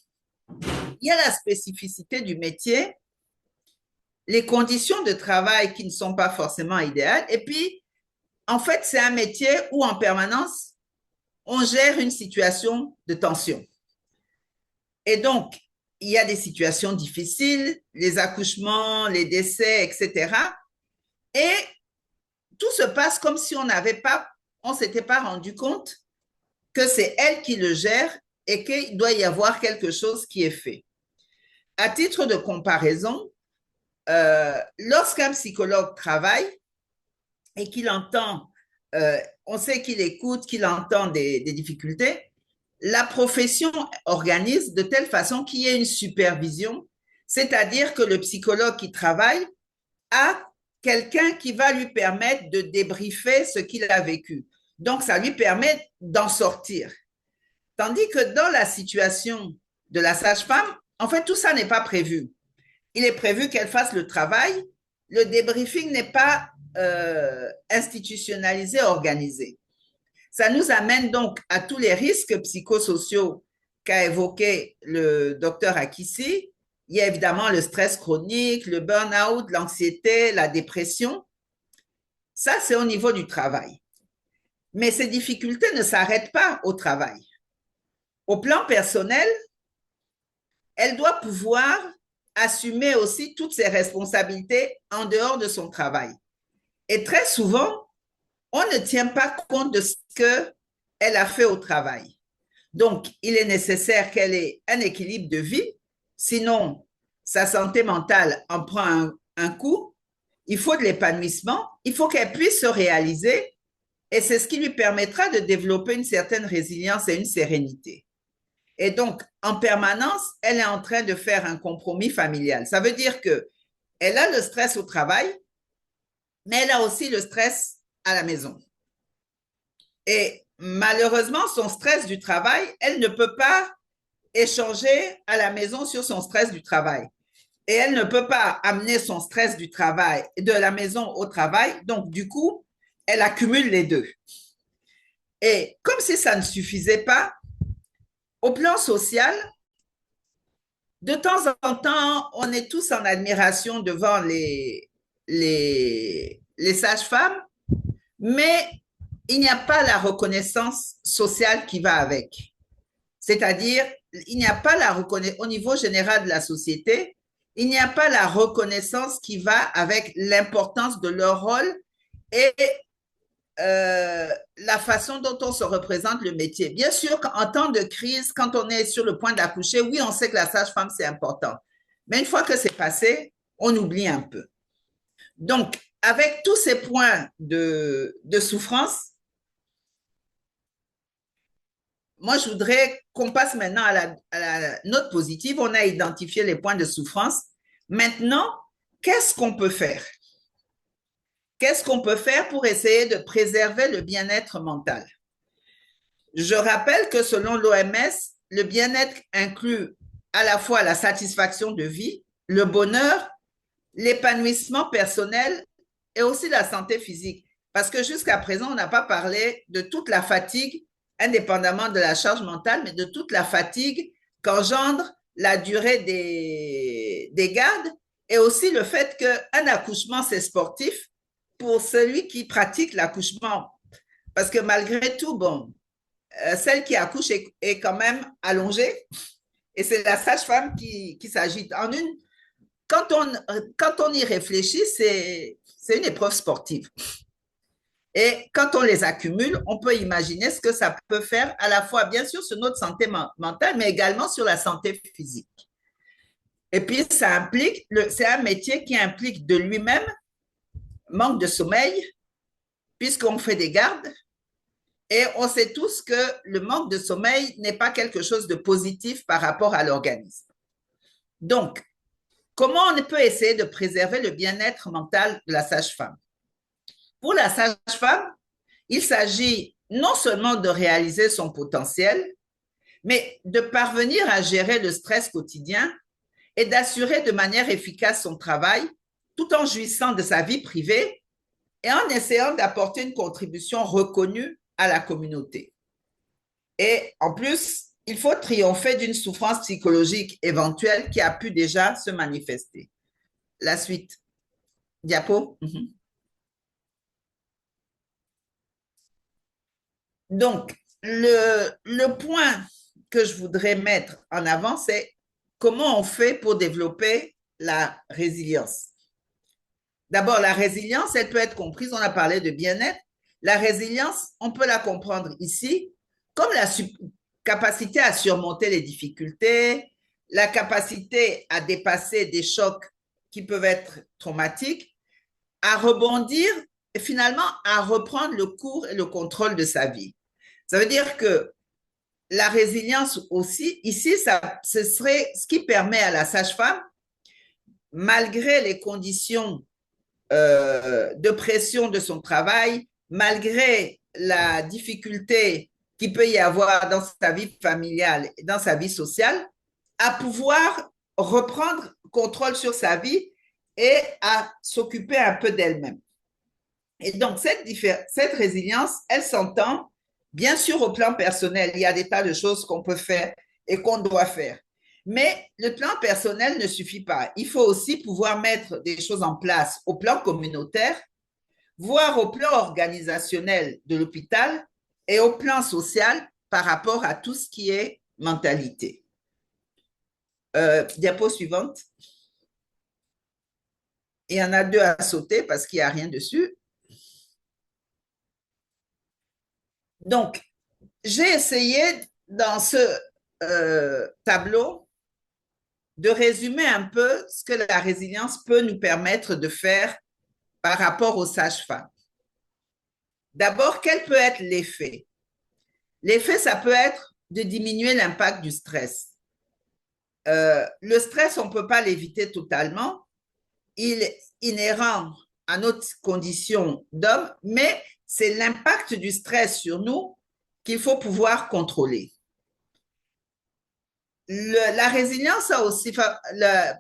il y a la spécificité du métier, les conditions de travail qui ne sont pas forcément idéales, et puis, en fait, c'est un métier où en permanence, on gère une situation de tension. Et donc, il y a des situations difficiles, les accouchements, les décès, etc. Et tout se passe comme si on ne s'était pas rendu compte que c'est elle qui le gère et qu'il doit y avoir quelque chose qui est fait. À titre de comparaison, lorsqu'un psychologue travaille et qu'il entend, on sait qu'il écoute, qu'il entend des difficultés, la profession organise de telle façon qu'il y ait une supervision, c'est-à-dire que le psychologue qui travaille a quelqu'un qui va lui permettre de débriefer ce qu'il a vécu. Donc, ça lui permet d'en sortir. Tandis que dans la situation de la sage-femme, en fait, tout ça n'est pas prévu. Il est prévu qu'elle fasse le travail. Le débriefing n'est pas institutionnalisé, organisé. Ça nous amène donc à tous les risques psychosociaux qu'a évoqué le docteur Akissi. Il y a évidemment le stress chronique, le burn-out, l'anxiété, la dépression. Ça, c'est au niveau du travail. Mais ces difficultés ne s'arrêtent pas au travail. Au plan personnel, elle doit pouvoir assumer aussi toutes ses responsabilités en dehors de son travail. Et très souvent, on ne tient pas compte de ce qu'elle a fait au travail. Donc, il est nécessaire qu'elle ait un équilibre de vie, sinon sa santé mentale en prend un coup. Il faut de l'épanouissement, il faut qu'elle puisse se réaliser et c'est ce qui lui permettra de développer une certaine résilience et une sérénité. Et donc, en permanence, elle est en train de faire un compromis familial. Ça veut dire qu'elle a le stress au travail, mais elle a aussi le stress à la maison. Et malheureusement, son stress du travail, elle ne peut pas échanger à la maison sur son stress du travail. Et elle ne peut pas amener son stress du travail, de la maison au travail. Donc, du coup, elle accumule les deux. Et comme si ça ne suffisait pas, au plan social, de temps en temps, on est tous en admiration devant les sages-femmes, mais il n'y a pas la reconnaissance sociale qui va avec. C'est-à-dire, il n'y a pas la reconnaissance, au niveau général de la société, il n'y a pas la reconnaissance qui va avec l'importance de leur rôle et la la façon dont on se représente le métier. Bien sûr qu'en temps de crise, quand on est sur le point d'accoucher, oui, on sait que la sage-femme, c'est important. Mais une fois que c'est passé, on oublie un peu. Donc, avec tous ces points de souffrance, moi, je voudrais qu'on passe maintenant à la note positive. On a identifié les points de souffrance. Maintenant, qu'est-ce qu'on peut faire? Qu'est-ce qu'on peut faire pour essayer de préserver le bien-être mental? Je rappelle que selon l'OMS, le bien-être inclut à la fois la satisfaction de vie, le bonheur, l'épanouissement personnel et aussi la santé physique. Parce que jusqu'à présent, on n'a pas parlé de toute la fatigue, indépendamment de la charge mentale, mais de toute la fatigue qu'engendre la durée des gardes et aussi le fait qu'un accouchement, c'est sportif pour celui qui pratique l'accouchement. Parce que malgré tout, bon, celle qui accouche est quand même allongée et c'est la sage-femme qui s'agite. Quand on y réfléchit, c'est une épreuve sportive. Et quand on les accumule, on peut imaginer ce que ça peut faire à la fois, bien sûr, sur notre santé mentale, mais également sur la santé physique. Et puis, c'est un métier qui implique de lui-même manque de sommeil, puisqu'on fait des gardes. Et on sait tous que le manque de sommeil n'est pas quelque chose de positif par rapport à l'organisme. Donc, comment on peut essayer de préserver le bien-être mental de la sage-femme? Pour la sage-femme, il s'agit non seulement de réaliser son potentiel, mais de parvenir à gérer le stress quotidien et d'assurer de manière efficace son travail tout en jouissant de sa vie privée et en essayant d'apporter une contribution reconnue à la communauté. Et en plus, il faut triompher d'une souffrance psychologique éventuelle qui a pu déjà se manifester. La suite. Diapo. Donc, le point que je voudrais mettre en avant, c'est comment on fait pour développer la résilience. D'abord, la résilience, elle peut être comprise, on a parlé de bien-être. La résilience, on peut la comprendre ici comme la capacité à surmonter les difficultés, la capacité à dépasser des chocs qui peuvent être traumatiques, à rebondir et finalement à reprendre le cours et le contrôle de sa vie. Ça veut dire que la résilience aussi, ici, ce serait ce qui permet à la sage-femme, malgré les conditions de pression de son travail, malgré la difficulté qu'il peut y avoir dans sa vie familiale et dans sa vie sociale, à pouvoir reprendre contrôle sur sa vie et à s'occuper un peu d'elle-même. Et donc, cette résilience, elle s'entend, bien sûr, au plan personnel. Il y a des tas de choses qu'on peut faire et qu'on doit faire. Mais le plan personnel ne suffit pas. Il faut aussi pouvoir mettre des choses en place au plan communautaire, voire au plan organisationnel de l'hôpital et au plan social par rapport à tout ce qui est mentalité. Diapo suivante. Il y en a 2 à sauter parce qu'il n'y a rien dessus. Donc, j'ai essayé dans ce tableau de résumer un peu ce que la résilience peut nous permettre de faire par rapport aux sages-femmes. D'abord, quel peut être l'effet? L'effet, ça peut être de diminuer l'impact du stress. Le stress, on ne peut pas l'éviter totalement. Il est inhérent à notre condition d'homme, mais c'est l'impact du stress sur nous qu'il faut pouvoir contrôler. La résilience a aussi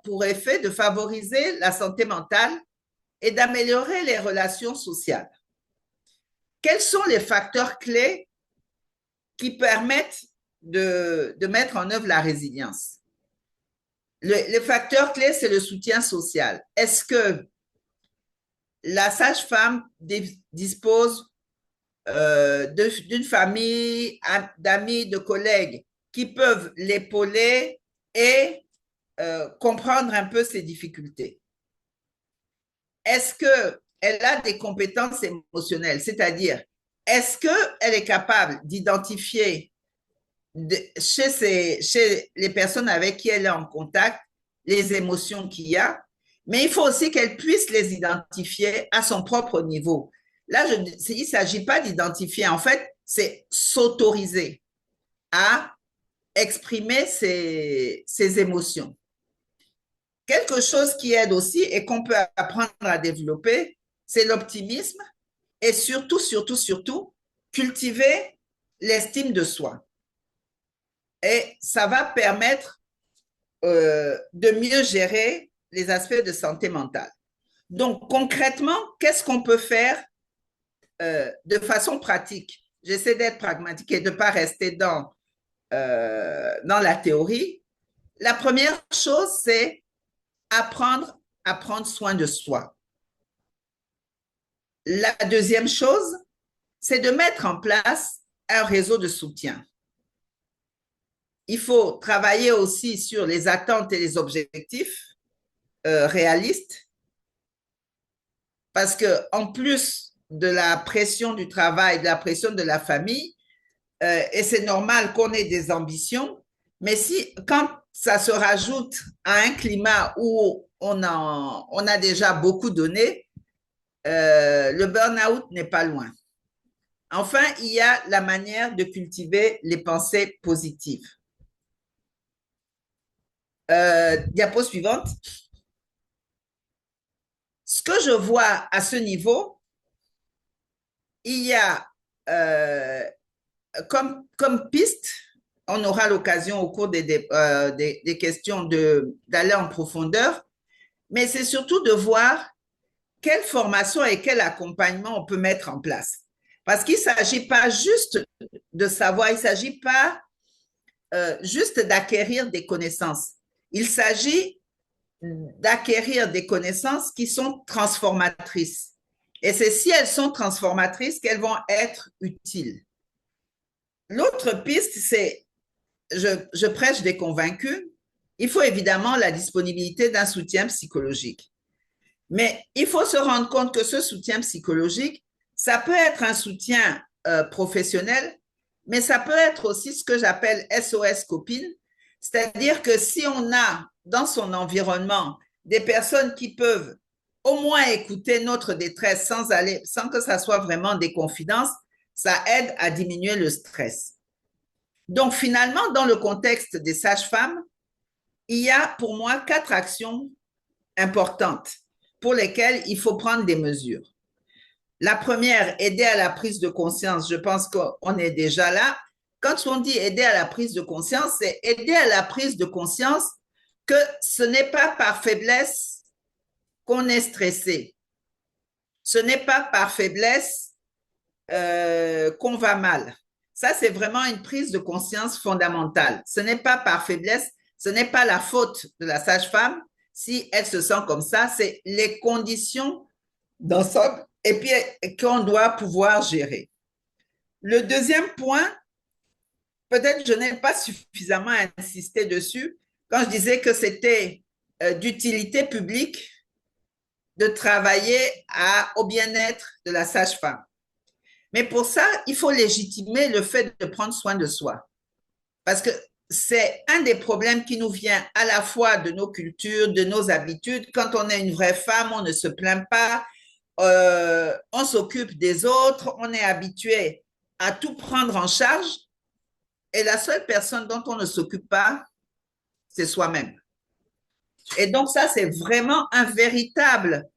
pour effet de favoriser la santé mentale et d'améliorer les relations sociales. Quels sont les facteurs clés qui permettent de mettre en œuvre la résilience? Le facteur clé, c'est le soutien social. Est-ce que la sage-femme dispose d'une famille, d'amis, de collègues qui peuvent l'épauler et comprendre un peu ses difficultés? Est-ce qu'elle a des compétences émotionnelles, c'est-à-dire est-ce qu'elle est capable d'identifier chez les personnes avec qui elle est en contact les émotions qu'il y a, mais il faut aussi qu'elle puisse les identifier à son propre niveau. Là, il ne s'agit pas d'identifier, en fait, c'est s'autoriser à exprimer ses émotions. Quelque chose qui aide aussi et qu'on peut apprendre à développer, c'est l'optimisme et surtout, cultiver l'estime de soi. Et ça va permettre de mieux gérer les aspects de santé mentale. Donc, concrètement, qu'est-ce qu'on peut faire de façon pratique? J'essaie d'être pragmatique et de ne pas rester dans la théorie. La première chose, c'est apprendre à prendre soin de soi. La deuxième chose, c'est de mettre en place un réseau de soutien. Il faut travailler aussi sur les attentes et les objectifs réalistes parce qu'en plus de la pression du travail, de la pression de la famille, et c'est normal qu'on ait des ambitions, mais quand ça se rajoute à un climat où on a déjà beaucoup donné, le burn-out n'est pas loin. Enfin, il y a la manière de cultiver les pensées positives. Diapo suivante. Ce que je vois à ce niveau, il y a comme piste, on aura l'occasion au cours des questions d'aller en profondeur, mais c'est surtout de voir quelle formation et quel accompagnement on peut mettre en place. Parce qu'il ne s'agit pas juste de savoir, il ne s'agit pas juste d'acquérir des connaissances. Il s'agit d'acquérir des connaissances qui sont transformatrices. Et c'est si elles sont transformatrices qu'elles vont être utiles. L'autre piste, c'est, je prêche des convaincus, il faut évidemment la disponibilité d'un soutien psychologique. Mais il faut se rendre compte que ce soutien psychologique, ça peut être un soutien professionnel, mais ça peut être aussi ce que j'appelle SOS copine, c'est-à-dire que si on a dans son environnement des personnes qui peuvent au moins écouter notre détresse sans que ça soit vraiment des confidences, ça aide à diminuer le stress. Donc finalement, dans le contexte des sages-femmes, il y a pour moi 4 actions importantes pour lesquelles il faut prendre des mesures. La première, aider à la prise de conscience. Je pense qu'on est déjà là. Quand on dit aider à la prise de conscience, c'est aider à la prise de conscience que ce n'est pas par faiblesse qu'on est stressé. Ce n'est pas par faiblesse qu'on va mal. Ça, c'est vraiment une prise de conscience fondamentale. Ce n'est pas par faiblesse, ce n'est pas la faute de la sage-femme si elle se sent comme ça, c'est les conditions d'ensemble et puis qu'on doit pouvoir gérer. Le deuxième point, peut-être je n'ai pas suffisamment insisté dessus quand je disais que c'était d'utilité publique de travailler au bien-être de la sage-femme. Mais pour ça, il faut légitimer le fait de prendre soin de soi. Parce que c'est un des problèmes qui nous vient à la fois de nos cultures, de nos habitudes. Quand on est une vraie femme, on ne se plaint pas, on s'occupe des autres, on est habitué à tout prendre en charge. Et la seule personne dont on ne s'occupe pas, c'est soi-même. Et donc ça, c'est vraiment un véritable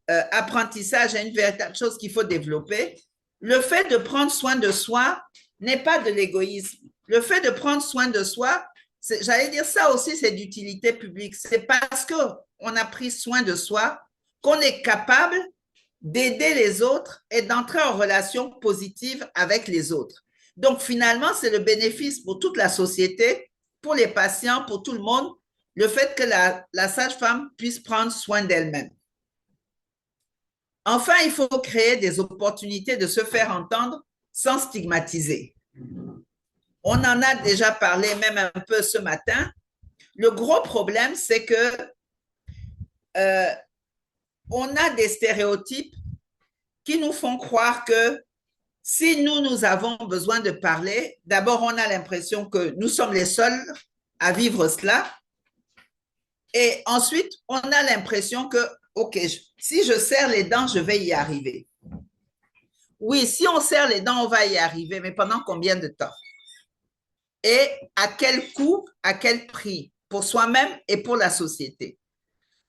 apprentissage, une véritable chose qu'il faut développer. Le fait de prendre soin de soi n'est pas de l'égoïsme. Le fait de prendre soin de soi, j'allais dire ça aussi, c'est d'utilité publique. C'est parce qu'on a pris soin de soi qu'on est capable d'aider les autres et d'entrer en relation positive avec les autres. Donc finalement, c'est le bénéfice pour toute la société, pour les patients, pour tout le monde, le fait que la sage-femme puisse prendre soin d'elle-même. Enfin, il faut créer des opportunités de se faire entendre sans stigmatiser. On en a déjà parlé même un peu ce matin. Le gros problème, c'est que on a des stéréotypes qui nous font croire que Si nous avons besoin de parler, d'abord, on a l'impression que nous sommes les seuls à vivre cela. Et ensuite, on a l'impression que, OK, si je serre les dents, je vais y arriver. Oui, si on serre les dents, on va y arriver, mais pendant combien de temps? Et à quel coût, à quel prix, pour soi-même et pour la société?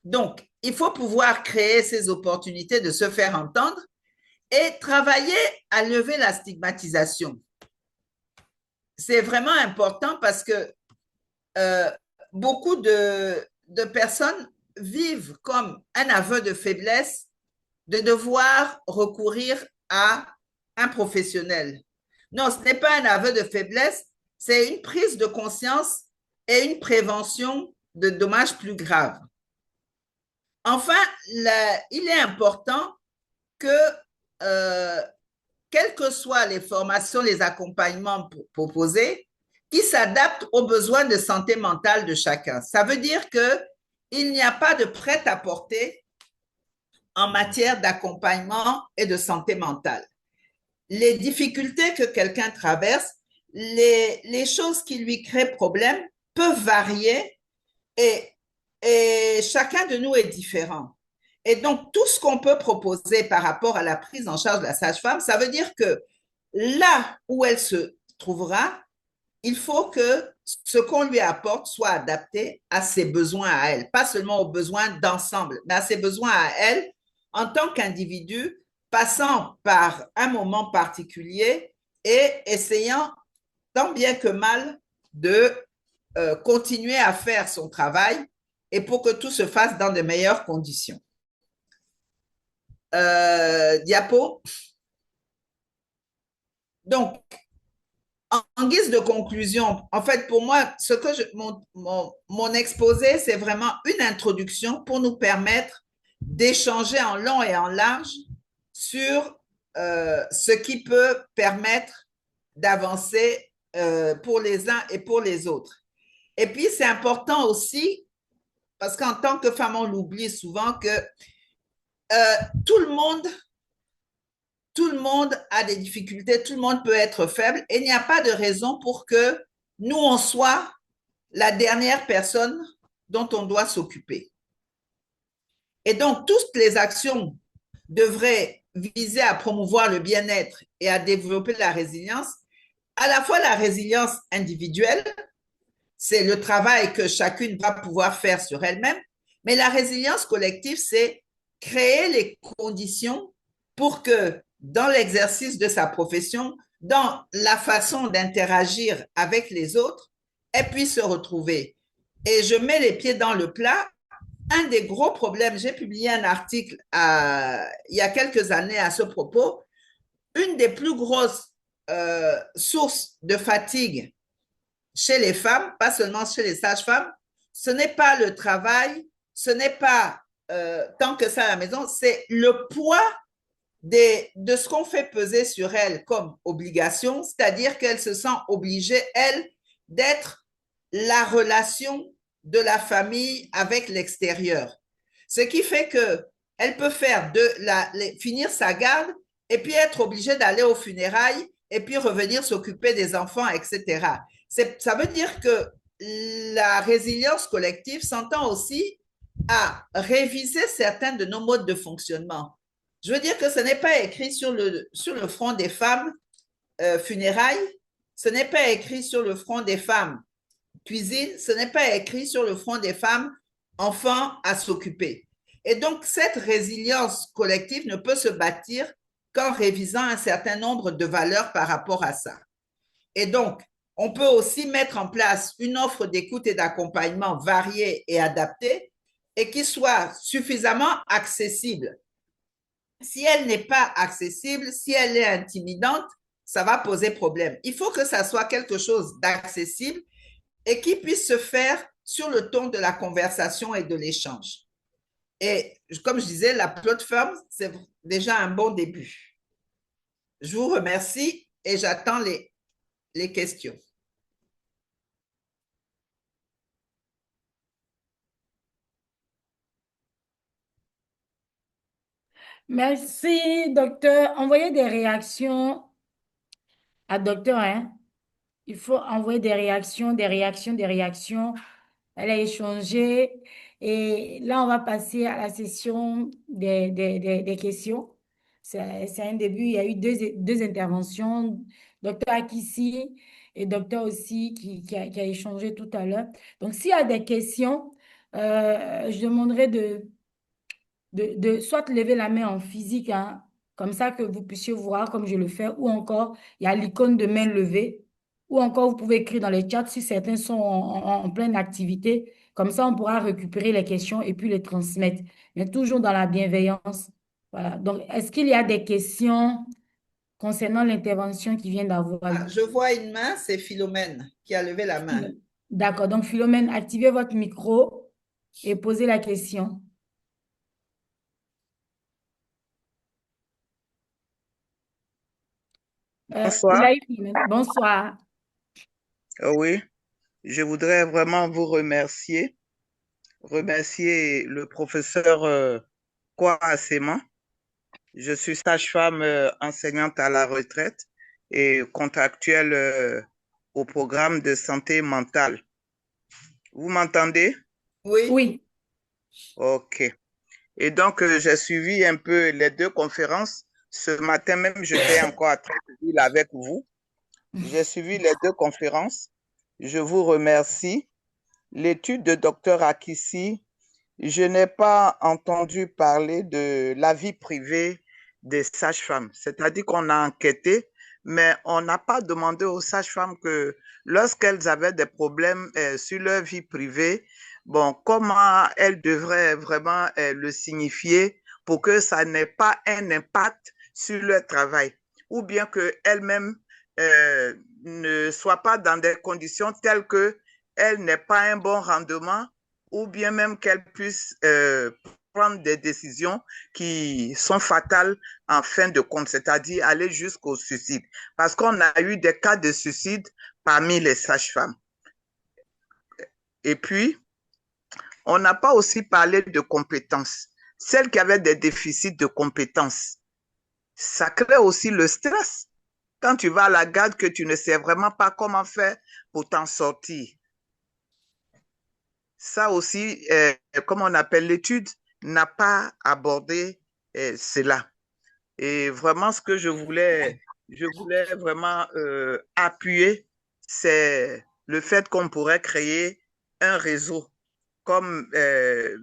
Donc, il faut pouvoir créer ces opportunités de se faire entendre et travailler à lever la stigmatisation. C'est vraiment important parce que beaucoup de personnes vivent comme un aveu de faiblesse de devoir recourir à un professionnel. Non, ce n'est pas un aveu de faiblesse, c'est une prise de conscience et une prévention de dommages plus graves. Enfin, il est important que, quelles que soient les formations, les accompagnements proposés, qui s'adaptent aux besoins de santé mentale de chacun. Ça veut dire qu'il n'y a pas de prêt-à-porter en matière d'accompagnement et de santé mentale. Les difficultés que quelqu'un traverse, les choses qui lui créent problème peuvent varier et chacun de nous est différent. Et donc, tout ce qu'on peut proposer par rapport à la prise en charge de la sage-femme, ça veut dire que là où elle se trouvera, il faut que ce qu'on lui apporte soit adapté à ses besoins à elle, pas seulement aux besoins d'ensemble, mais à ses besoins à elle en tant qu'individu, passant par un moment particulier et essayant tant bien que mal de continuer à faire son travail et pour que tout se fasse dans de meilleures conditions. Diapo. Donc, en guise de conclusion, en fait, pour moi, mon exposé, c'est vraiment une introduction pour nous permettre d'échanger en long et en large sur ce qui peut permettre d'avancer pour les uns et pour les autres. Et puis, c'est important aussi, parce qu'en tant que femme, on l'oublie souvent, que tout le monde a des difficultés, tout le monde peut être faible et il n'y a pas de raison pour que nous, on soit la dernière personne dont on doit s'occuper. Et donc, toutes les actions devraient viser à promouvoir le bien-être et à développer la résilience, à la fois la résilience individuelle, c'est le travail que chacune va pouvoir faire sur elle-même, mais la résilience collective, c'est créer les conditions pour que dans l'exercice de sa profession, dans la façon d'interagir avec les autres, elle puisse se retrouver. Et je mets les pieds dans le plat. Un des gros problèmes, j'ai publié un article il y a quelques années à ce propos, une des plus grosses sources de fatigue chez les femmes, pas seulement chez les sages-femmes, ce n'est pas le travail, ce n'est pas tant que ça à la maison, c'est le poids de ce qu'on fait peser sur elle comme obligation, c'est-à-dire qu'elle se sent obligée, elle, d'être la relation de la famille avec l'extérieur. Ce qui fait qu'elle peut faire finir sa garde et puis être obligée d'aller aux funérailles et puis revenir s'occuper des enfants, etc. Ça veut dire que la résilience collective s'entend aussi à réviser certains de nos modes de fonctionnement. Je veux dire que ce n'est pas écrit sur le front des femmes funérailles, ce n'est pas écrit sur le front des femmes cuisine, ce n'est pas écrit sur le front des femmes enfants à s'occuper. Et donc, cette résilience collective ne peut se bâtir qu'en révisant un certain nombre de valeurs par rapport à ça. Et donc, on peut aussi mettre en place une offre d'écoute et d'accompagnement variée et adaptée et qui soit suffisamment accessible. Si elle n'est pas accessible, si elle est intimidante, ça va poser problème. Il faut que ça soit quelque chose d'accessible et qui puisse se faire sur le ton de la conversation et de l'échange. Et comme je disais, la plateforme, c'est déjà un bon début. Je vous remercie et j'attends les questions. Merci, docteur. Envoyez des réactions à docteur, hein. Il faut envoyer des réactions, des réactions, des réactions. Elle a échangé. Et là, on va passer à la session des questions. C'est un début. Il y a eu deux interventions. Docteur Akissi et docteur aussi qui a échangé tout à l'heure. Donc, s'il y a des questions, je demanderai de soit lever la main en physique, hein, comme ça que vous puissiez voir comme je le fais, ou encore, il y a l'icône de main levée, ou encore vous pouvez écrire dans les chats si certains sont en pleine activité. Comme ça, on pourra récupérer les questions et puis les transmettre, mais toujours dans la bienveillance. Voilà. Donc, est-ce qu'il y a des questions concernant l'intervention qui vient d'avoir Ah, lieu? je vois une main, c'est Philomène qui a levé la main. D'accord. Donc, Philomène, activez votre micro et posez la question. Bonsoir. Oulaye Philomène, bonsoir. Oui, je voudrais vraiment vous remercier le professeur Kwa Asema. Je suis sage-femme enseignante à la retraite et contractuelle au programme de santé mentale. Vous m'entendez? Oui. Oui. Ok. Et donc, j'ai suivi un peu les deux conférences. Ce matin même, j'étais encore à Treichville avec vous. J'ai suivi les deux conférences. Je vous remercie. L'étude de docteur Akissi, je n'ai pas entendu parler de la vie privée des sages-femmes. C'est-à-dire qu'on a enquêté, mais on n'a pas demandé aux sages-femmes que lorsqu'elles avaient des problèmes sur leur vie privée, bon, comment elles devraient vraiment le signifier pour que ça n'ait pas un impact sur leur travail, ou bien qu'elles-mêmes ne soient pas dans des conditions telles que elle n'ait pas un bon rendement ou bien même qu'elle puisse prendre des décisions qui sont fatales en fin de compte, c'est-à-dire aller jusqu'au suicide. Parce qu'on a eu des cas de suicide parmi les sages-femmes. Et puis, on n'a pas aussi parlé de compétences. Celles qui avaient des déficits de compétences, ça crée aussi le stress. Quand tu vas à la garde, que tu ne sais vraiment pas comment faire pour t'en sortir. Ça aussi, comme on appelle l'étude, n'a pas abordé cela. Et vraiment, ce que je voulais vraiment appuyer, c'est le fait qu'on pourrait créer un réseau, comme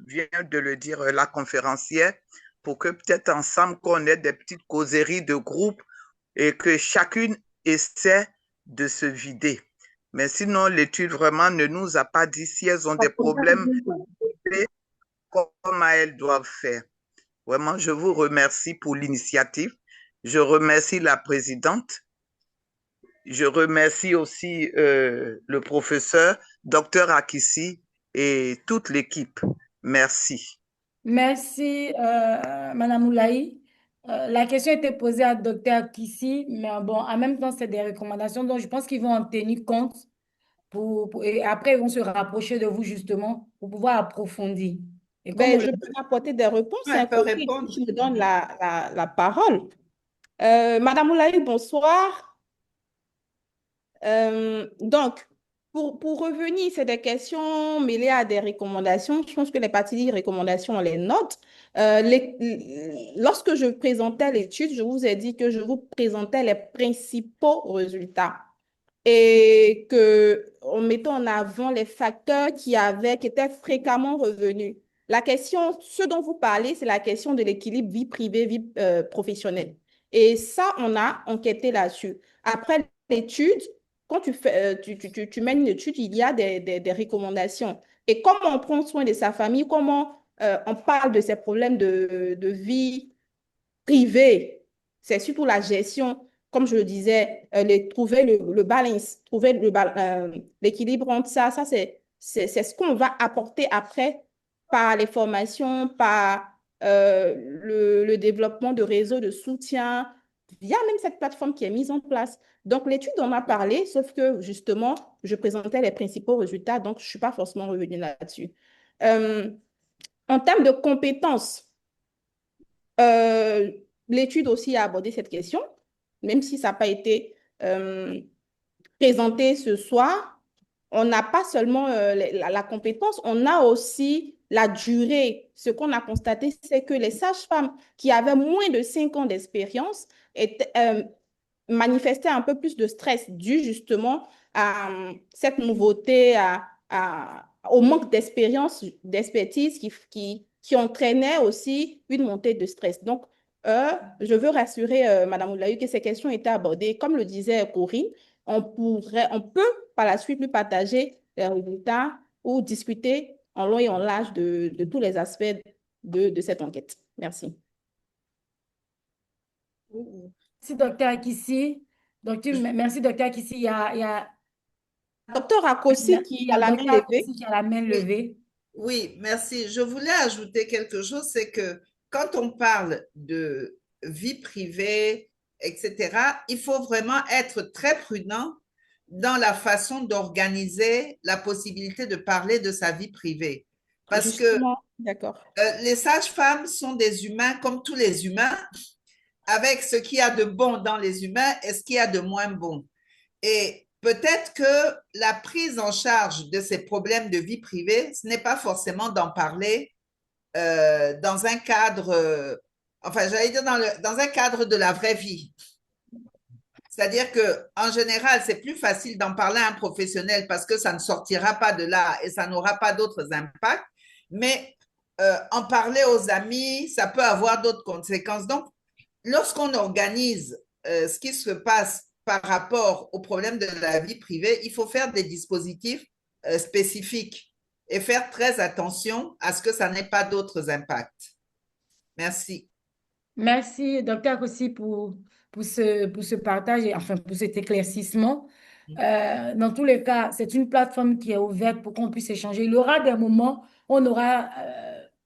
vient de le dire la conférencière, pour que peut-être ensemble, qu'on ait des petites causeries de groupe et que chacune essaie de se vider. Mais sinon, l'étude vraiment ne nous a pas dit si elles ont des problèmes, comment elles doivent faire. Vraiment, je vous remercie pour l'initiative. Je remercie la présidente. Je remercie aussi le professeur, docteur Akissi et toute l'équipe. Merci. Merci, Madame Oulaye. La question était posée à docteur Akissi, mais bon, en même temps, c'est des recommandations, donc je pense qu'ils vont en tenir compte et après, ils vont se rapprocher de vous justement pour pouvoir approfondir. Et comme Ben, je aujourd'hui, peux apporter des réponses, Ouais, hein, elle peut Kofi, répondre. tu me donnes la parole. Madame Oulaye, bonsoir. Donc, pour revenir, c'est des questions mêlées à des recommandations. Je pense que les parties de recommandations, on les note. Lorsque je présentais l'étude, je vous ai dit que je vous présentais les principaux résultats et que en mettant en avant les facteurs qui étaient fréquemment revenus. La question, ce dont vous parlez, c'est la question de l'équilibre vie privée, vie professionnelle. Et ça, on a enquêté là-dessus. Après l'étude, quand tu mènes une étude, il y a des recommandations. Et comment on prend soin de sa famille, comment on parle de ces problèmes de vie privée, c'est surtout la gestion, comme je le disais, trouver le balance, trouver l'équilibre entre ça. Ça, c'est ce qu'on va apporter après par les formations, par le développement de réseaux de soutien, via même cette plateforme qui est mise en place. Donc, l'étude en a parlé, sauf que justement, je présentais les principaux résultats, donc je ne suis pas forcément revenue là-dessus. Euh, En termes de compétences, euh, l'étude aussi a abordé cette question, même si ça n'a pas été présentés ce soir, on n'a pas seulement la compétence, on a aussi la durée. Ce qu'on a constaté, c'est que les sages-femmes qui avaient moins de 5 ans d'expérience manifestaient un peu plus de stress dû justement à cette nouveauté, au manque d'expérience, d'expertise qui entraînait aussi une montée de stress. Donc, je veux rassurer Madame Oulayu que ces questions étaient abordées. Comme le disait Corinne, on peut par la suite lui partager les résultats ou discuter en long et en large de tous les aspects de cette enquête. Merci. Merci, docteur Akissi. Merci, docteur Akissi. Il y a Docteur Akossi qui a la main docteur levée. Akissi qui a la main levée. Oui, merci. Je voulais ajouter quelque chose, c'est que quand on parle de vie privée, etc., il faut vraiment être très prudent dans la façon d'organiser la possibilité de parler de sa vie privée. Parce que d'accord. Les sages-femmes sont des humains comme tous les humains, avec ce qu'il y a de bon dans les humains et ce qu'il y a de moins bon. Et peut-être que la prise en charge de ces problèmes de vie privée, ce n'est pas forcément d'en parler dans un cadre, enfin, j'allais dire dans un cadre de la vraie vie. C'est-à-dire qu'en général, c'est plus facile d'en parler à un professionnel parce que ça ne sortira pas de là et ça n'aura pas d'autres impacts. Mais en parler aux amis, ça peut avoir d'autres conséquences. Donc, lorsqu'on organise ce qui se passe par rapport aux problèmes de la vie privée, il faut faire des dispositifs spécifiques et faire très attention à ce que ça n'ait pas d'autres impacts. Merci. Merci, docteur aussi pour ce partage et enfin pour cet éclaircissement. Dans tous les cas, c'est une plateforme qui est ouverte pour qu'on puisse échanger. Il y aura des moments où on aura,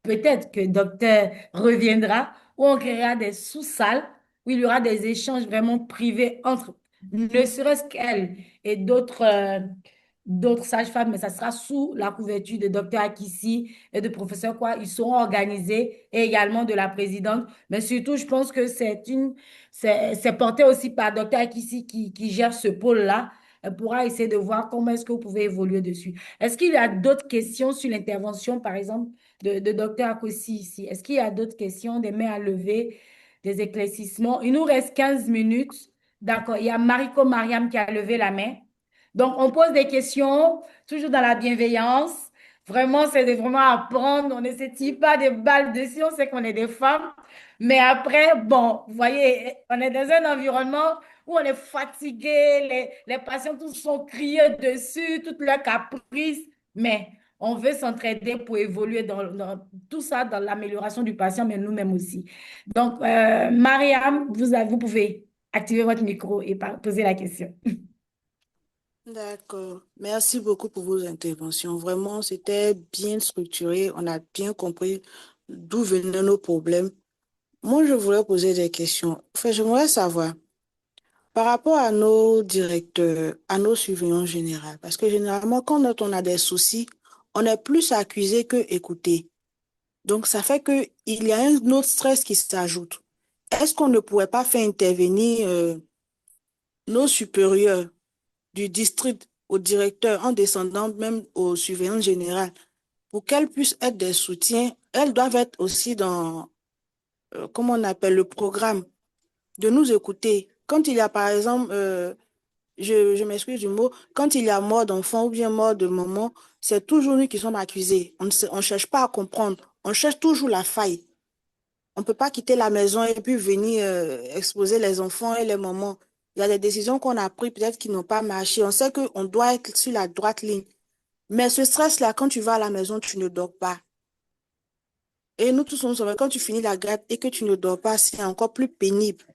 peut-être que docteur reviendra, où on créera des sous-salles, où il y aura des échanges vraiment privés entre, ne serait-ce qu'elle et d'autres sages-femmes, mais ça sera sous la couverture de docteur Akissi et de professeur Quoi. Ils seront organisés et également de la présidente. Mais surtout, je pense que c'est porté aussi par docteur Akissi qui gère ce pôle-là. Elle pourra essayer de voir comment est-ce que vous pouvez évoluer dessus. Est-ce qu'il y a d'autres questions sur l'intervention, par exemple, de docteur Akossi ici? Est-ce qu'il y a d'autres questions, des mains à lever, des éclaircissements? Il nous reste 15 minutes. D'accord. Il y a Mariko Mariam qui a levé la main. Donc, on pose des questions, toujours dans la bienveillance. Vraiment, c'est de vraiment apprendre. On ne se tire pas des balles dessus. On sait qu'on est des femmes. Mais après, bon, vous voyez, on est dans un environnement où on est fatigué. Les patients tous sont criés dessus, toutes leurs caprices. Mais on veut s'entraider pour évoluer dans tout ça, dans l'amélioration du patient, mais nous-mêmes aussi. Donc, Mariam, vous pouvez activer votre micro et poser la question. D'accord. Merci beaucoup pour vos interventions. Vraiment, c'était bien structuré. On a bien compris d'où venaient nos problèmes. Moi, je voulais poser des questions. Enfin, j'aimerais savoir, par rapport à nos directeurs, à nos surveillants généraux, parce que généralement, quand on a des soucis, on est plus accusé que écouté. Donc, ça fait qu'il y a un autre stress qui s'ajoute. Est-ce qu'on ne pourrait pas faire intervenir nos supérieurs du district au directeur en descendant même au surveillant général pour qu'elles puissent être des soutiens? Elles doivent être aussi dans, comment on appelle, le programme, de nous écouter. Quand il y a, par exemple, je m'excuse du mot, quand il y a mort d'enfant ou bien mort de maman, c'est toujours nous qui sommes accusés. On ne cherche pas à comprendre. On cherche toujours la faille. On ne peut pas quitter la maison et puis venir exposer les enfants et les mamans. Il y a des décisions qu'on a prises peut-être qui n'ont pas marché. On sait qu'on doit être sur la droite ligne. Mais ce stress-là, quand tu vas à la maison, tu ne dors pas. Et nous tous, on sait, quand tu finis la garde et que tu ne dors pas, c'est encore plus pénible.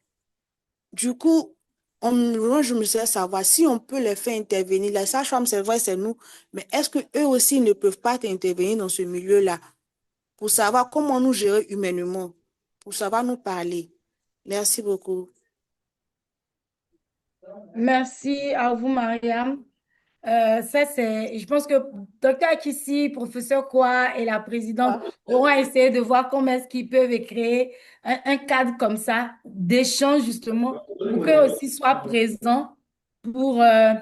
Du coup, moi, je me suis savoir si on peut les faire intervenir. Les sages-femmes, c'est vrai, c'est nous. Mais est-ce qu'eux aussi ne peuvent pas intervenir dans ce milieu-là pour savoir comment nous gérer humainement, pour savoir nous parler? Merci beaucoup. Merci à vous, Mariam. Je pense que docteur Akissi, professeur Quoi et la présidente auront essayé de voir comment est-ce qu'ils peuvent créer un cadre comme ça d'échange justement pour qu'eux aussi soient présents pour, euh,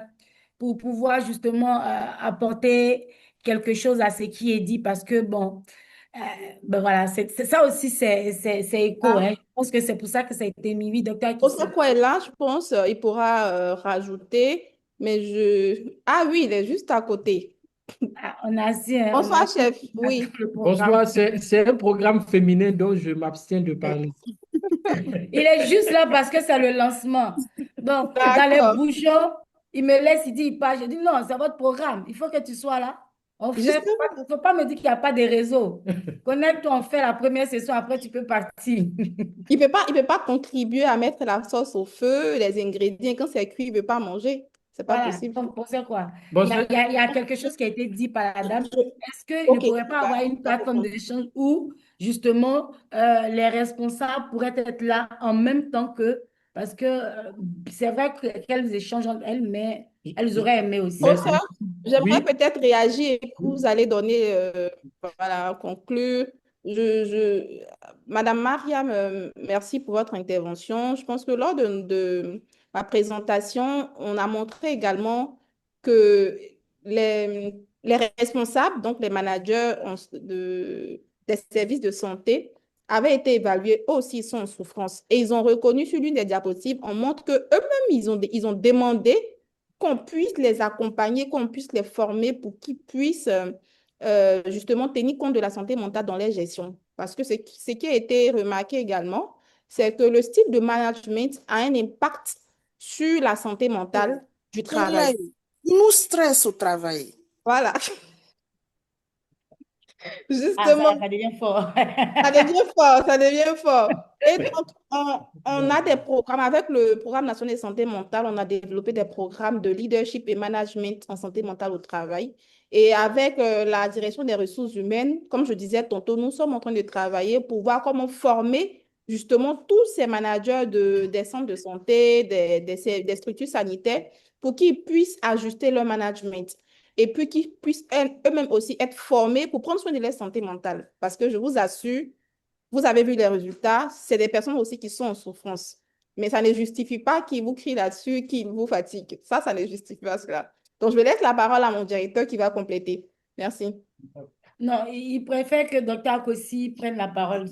pour pouvoir justement apporter quelque chose à ce qui est dit parce que, bon, euh, ben voilà, ça aussi, c'est écho. Ah, Hein. Je pense que c'est pour ça que ça a été mis. Oui, docteur Joseph Kissi. quoi est là, je pense, il pourra rajouter, mais je... Ah oui, il est juste à côté. Ah, on a Bonsoir, chef. assis Oui, le programme. Bonsoir, c'est un programme féminin dont je m'abstiens de parler. Il est juste là parce que c'est le lancement. Donc, dans les d'accord. bouchons, il me laisse, il dit, il part. Je dis, non, c'est votre programme. Il faut que tu sois là. On fait, Justement, faut pas me dire qu'il n'y a pas de réseau. Connecte-toi, on fait la première session, après tu peux partir. il peut pas contribuer à mettre la sauce au feu, les ingrédients. Quand c'est cuit, il ne veut pas manger. C'est pas Voilà, possible. donc on sait quoi. Bon, Il y a quelque chose qui a été dit par la dame. Est-ce qu'il ne Ok, pourrait pas avoir une va plateforme répondre. d'échange où, justement, les responsables pourraient être là en même temps que, parce que c'est vrai qu'elles échangent entre elles, mais elles auraient aimé mais, aussi. Professeur, j'aimerais oui, peut-être réagir et vous allez donner, voilà, conclure. Madame Mariam, merci pour votre intervention. Je pense que lors de ma présentation, on a montré également que les responsables, donc les managers des services de santé, avaient été évalués, eux aussi ils sont en souffrance. Et ils ont reconnu sur l'une des diapositives, on montre que eux-mêmes, ils ont demandé qu'on puisse les accompagner, qu'on puisse les former pour qu'ils puissent justement tenir compte de la santé mentale dans les gestions. Parce que ce qui a été remarqué également, c'est que le style de management a un impact sur la santé mentale du travail. Il nous stresse au travail. Voilà, Ah, justement. ça devient fort. Ça devient fort, ça devient fort. Et donc, on a des programmes, avec le Programme national de santé mentale, on a développé des programmes de leadership et management en santé mentale au travail. Et avec la direction des ressources humaines, comme je disais tantôt, nous sommes en train de travailler pour voir comment former justement tous ces managers des centres de santé, des structures sanitaires, pour qu'ils puissent ajuster leur management et puis qu'ils puissent eux-mêmes aussi être formés pour prendre soin de leur santé mentale. Parce que je vous assure, vous avez vu les résultats, c'est des personnes aussi qui sont en souffrance. Mais ça ne justifie pas qu'ils vous crient là-dessus, qu'ils vous fatiguent. Ça ne justifie pas cela. Donc, je vais laisser la parole à mon directeur qui va compléter. Merci. Non, il préfère que docteur Kossi prenne la parole.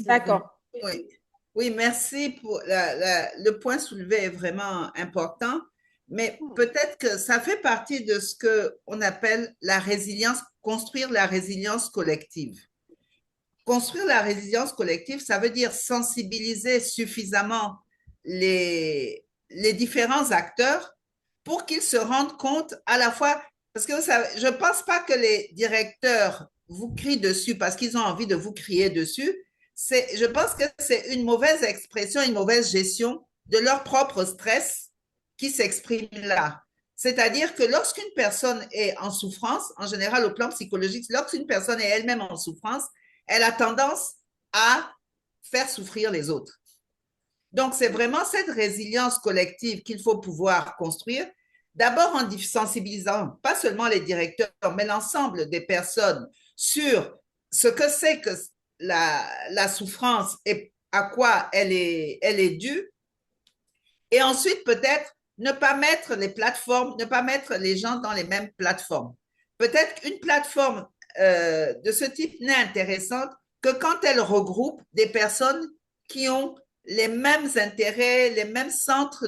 D'accord. Oui, oui, merci pour le point soulevé est vraiment important, mais peut-être que ça fait partie de ce que on appelle la résilience, construire la résilience collective. Construire la résilience collective, ça veut dire sensibiliser suffisamment les différents acteurs pour qu'ils se rendent compte à la fois, parce que vous savez, je ne pense pas que les directeurs vous crient dessus parce qu'ils ont envie de vous crier dessus. Je pense que c'est une mauvaise expression, une mauvaise gestion de leur propre stress qui s'exprime là. C'est-à-dire que lorsqu'une personne est en souffrance, en général au plan psychologique, lorsqu'une personne est elle-même en souffrance, elle a tendance à faire souffrir les autres. Donc, c'est vraiment cette résilience collective qu'il faut pouvoir construire, d'abord en sensibilisant pas seulement les directeurs, mais l'ensemble des personnes sur ce que c'est que la souffrance et à quoi elle est due. Et ensuite, peut-être ne pas mettre les plateformes, ne pas mettre les gens dans les mêmes plateformes. Peut-être qu'une plateforme de ce type n'est intéressante que quand elle regroupe des personnes qui ont les mêmes intérêts, les mêmes centres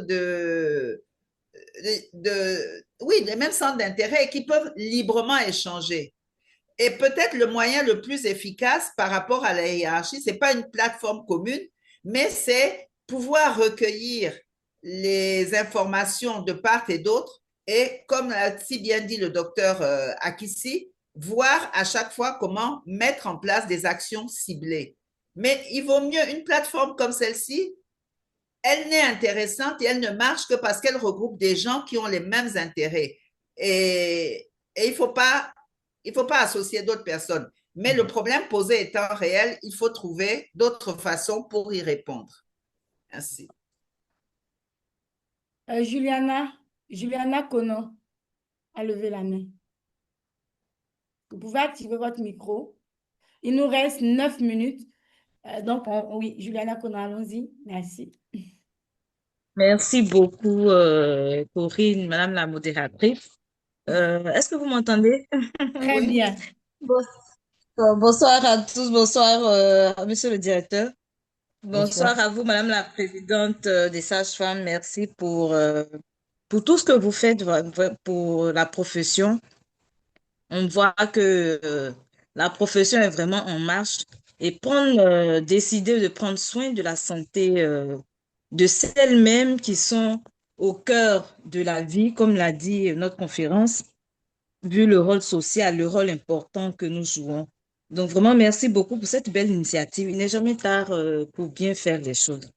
oui, les mêmes centres d'intérêt et qui peuvent librement échanger. Et peut-être le moyen le plus efficace par rapport à la hiérarchie, c'est pas une plateforme commune, mais c'est pouvoir recueillir les informations de part et d'autre et, comme l'a si bien dit le docteur Akissi, voir à chaque fois comment mettre en place des actions ciblées. Mais il vaut mieux une plateforme comme celle-ci, elle n'est intéressante et elle ne marche que parce qu'elle regroupe des gens qui ont les mêmes intérêts. Et il ne faut pas associer d'autres personnes. Mais le problème posé étant réel, il faut trouver d'autres façons pour y répondre. Merci. Juliana Kono a levé la main. Vous pouvez activer votre micro. Il nous reste 9 minutes. Donc, oui, Juliana Kono, allons-y. Merci. Merci beaucoup, Corinne, Madame la modératrice. Est-ce que vous m'entendez? Très Oui. bien. Bon- bonsoir à tous, bonsoir, Monsieur le directeur. Bonsoir. Bonsoir à vous, Madame la présidente des sages-femmes. Merci pour tout ce que vous faites pour la profession. On voit que la profession est vraiment en marche et décider de prendre soin de la santé de celles-mêmes qui sont au cœur de la vie, comme l'a dit notre conférence, vu le rôle social, le rôle important que nous jouons. Donc vraiment, merci beaucoup pour cette belle initiative. Il n'est jamais tard pour bien faire les choses.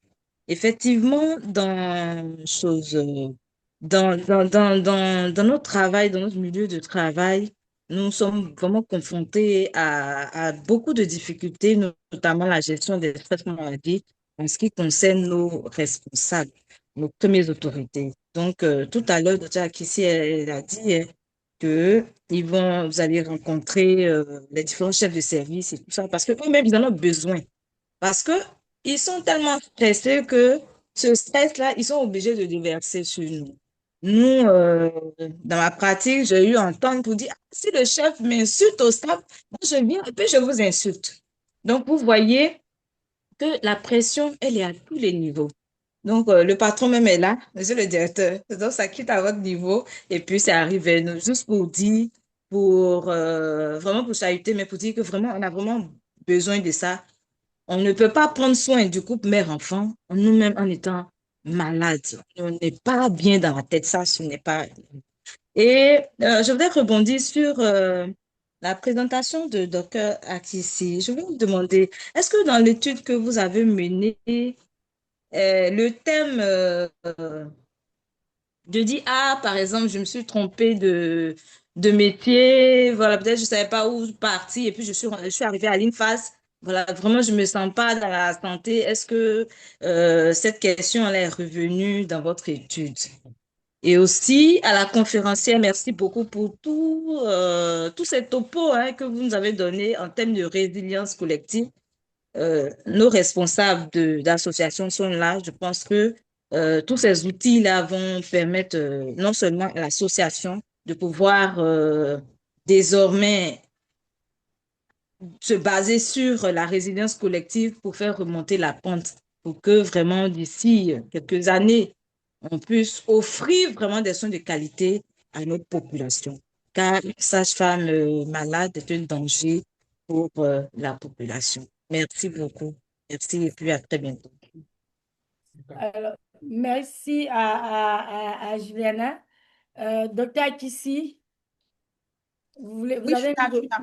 Effectivement, dans notre travail, dans notre milieu de travail, nous sommes vraiment confrontés à beaucoup de difficultés, notamment la gestion des stress maladies en ce qui concerne nos responsables, nos premières autorités. Donc, tout à l'heure, Dr. Akissi, elle a dit que vous allez rencontrer les différents chefs de service et tout ça, parce que eux-mêmes, ils en ont besoin. Parce que ils sont tellement stressés que ce stress-là, ils sont obligés de déverser sur nous. Nous, dans ma pratique, j'ai eu un temps pour dire, ah, si le chef m'insulte au staff, moi je viens et puis je vous insulte. Donc, vous voyez que la pression, elle est à tous les niveaux. Donc, le patron même est là, monsieur le directeur. Donc, ça quitte à votre niveau et puis c'est arrivé, nous, juste pour dire, vraiment pour chahuter, mais pour dire que vraiment, on a vraiment besoin de ça. On ne peut pas prendre soin du couple mère-enfant, nous-mêmes en étant malades. On n'est pas bien dans la tête, ça, ce n'est pas. Et je voudrais rebondir sur la présentation de Dr. Akissi. Je vais vous demander, est-ce que dans l'étude que vous avez menée, le thème de dire, ah, par exemple, je me suis trompée de métier, voilà, peut-être je ne savais pas où partir, et puis je suis arrivée à l'INFAS, voilà, vraiment, je ne me sens pas dans la santé. Est-ce que cette question, elle est revenue dans votre étude? Et aussi, à la conférencière, merci beaucoup pour tous ces topos que vous nous avez donnés en termes de résilience collective. Nos responsables d'associations sont là. Je pense que tous ces outils-là vont permettre non seulement à l'association de pouvoir désormais se baser sur la résilience collective pour faire remonter la pente, pour que vraiment d'ici quelques années, on puisse offrir vraiment des soins de qualité à notre population. Car une sage-femme malade est un danger pour la population. Merci beaucoup. Merci et puis à très bientôt. Alors, merci à Juliana. Docteur Akissi, vous Oui, je suis là, je suis là.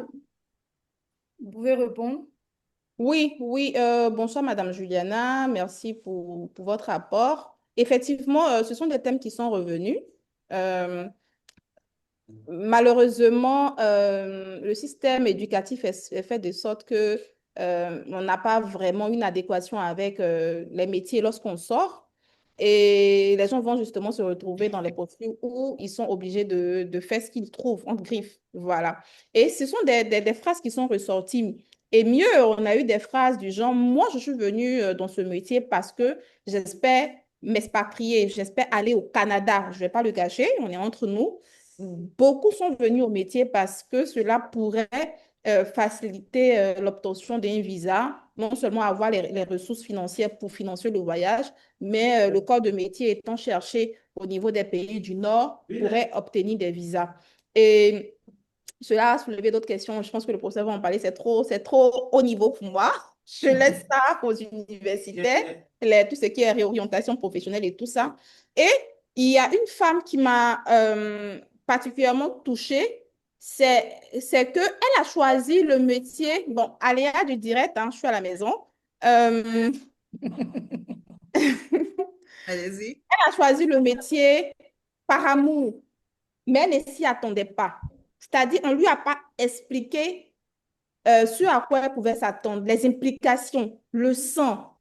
vous pouvez répondre? Oui, oui. Bonsoir, Madame Juliana. Merci pour votre rapport. Effectivement, ce sont des thèmes qui sont revenus. Euh, Malheureusement, le système éducatif est fait de sorte que on n'a pas vraiment une adéquation avec les métiers lorsqu'on sort. Et les gens vont justement se retrouver dans les profils où ils sont obligés de faire ce qu'ils trouvent, entre griffes. Voilà. Et ce sont des phrases qui sont ressorties. Et mieux, on a eu des phrases du genre, moi, je suis venue dans ce métier parce que j'espère m'expatrier, j'espère aller au Canada. Je ne vais pas le cacher, on est entre nous. Beaucoup sont venus au métier parce que cela pourrait faciliter l'obtention d'un visa, non seulement avoir les ressources financières pour financer le voyage, mais le corps de métier étant cherché au niveau des pays du Nord pourrait obtenir des visas. Et cela a soulevé d'autres questions. Je pense que le professeur va en parler. C'est trop haut niveau pour moi. Je laisse ça aux universitaires, tout ce qui est réorientation professionnelle et tout ça. Et il y a une femme qui m'a particulièrement touchée. C'est qu'elle a choisi le métier. Bon, aléa du direct, hein, je suis à la maison. Euh, Allez-y. Elle a choisi le métier par amour, mais elle ne s'y attendait pas. C'est-à-dire, on ne lui a pas expliqué ce à quoi elle pouvait s'attendre, les implications, le sang,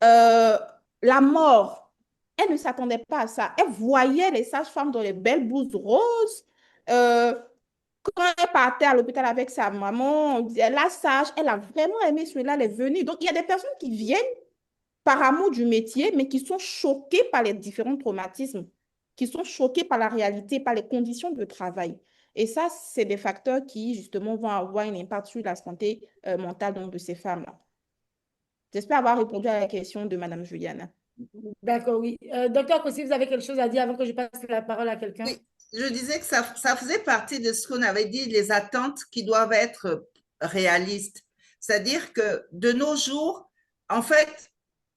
euh, la mort. Elle ne s'attendait pas à ça. Elle voyait les sages-femmes dans les belles blouses roses. Euh, Quand elle partait à l'hôpital avec sa maman, on disait, la sage, elle a vraiment aimé cela, elle est venue. Donc, il y a des personnes qui viennent par amour du métier, mais qui sont choqués par les différents traumatismes, qui sont choqués par la réalité, par les conditions de travail. Et ça, c'est des facteurs qui, justement, vont avoir un impact sur la santé mentale donc, de ces femmes-là. J'espère avoir répondu à la question de Mme Juliana. D'accord, oui. Docteur Kossi, vous avez quelque chose à dire avant que je passe la parole à quelqu'un? Oui, je disais que ça faisait partie de ce qu'on avait dit, les attentes qui doivent être réalistes. C'est-à-dire que de nos jours, en fait,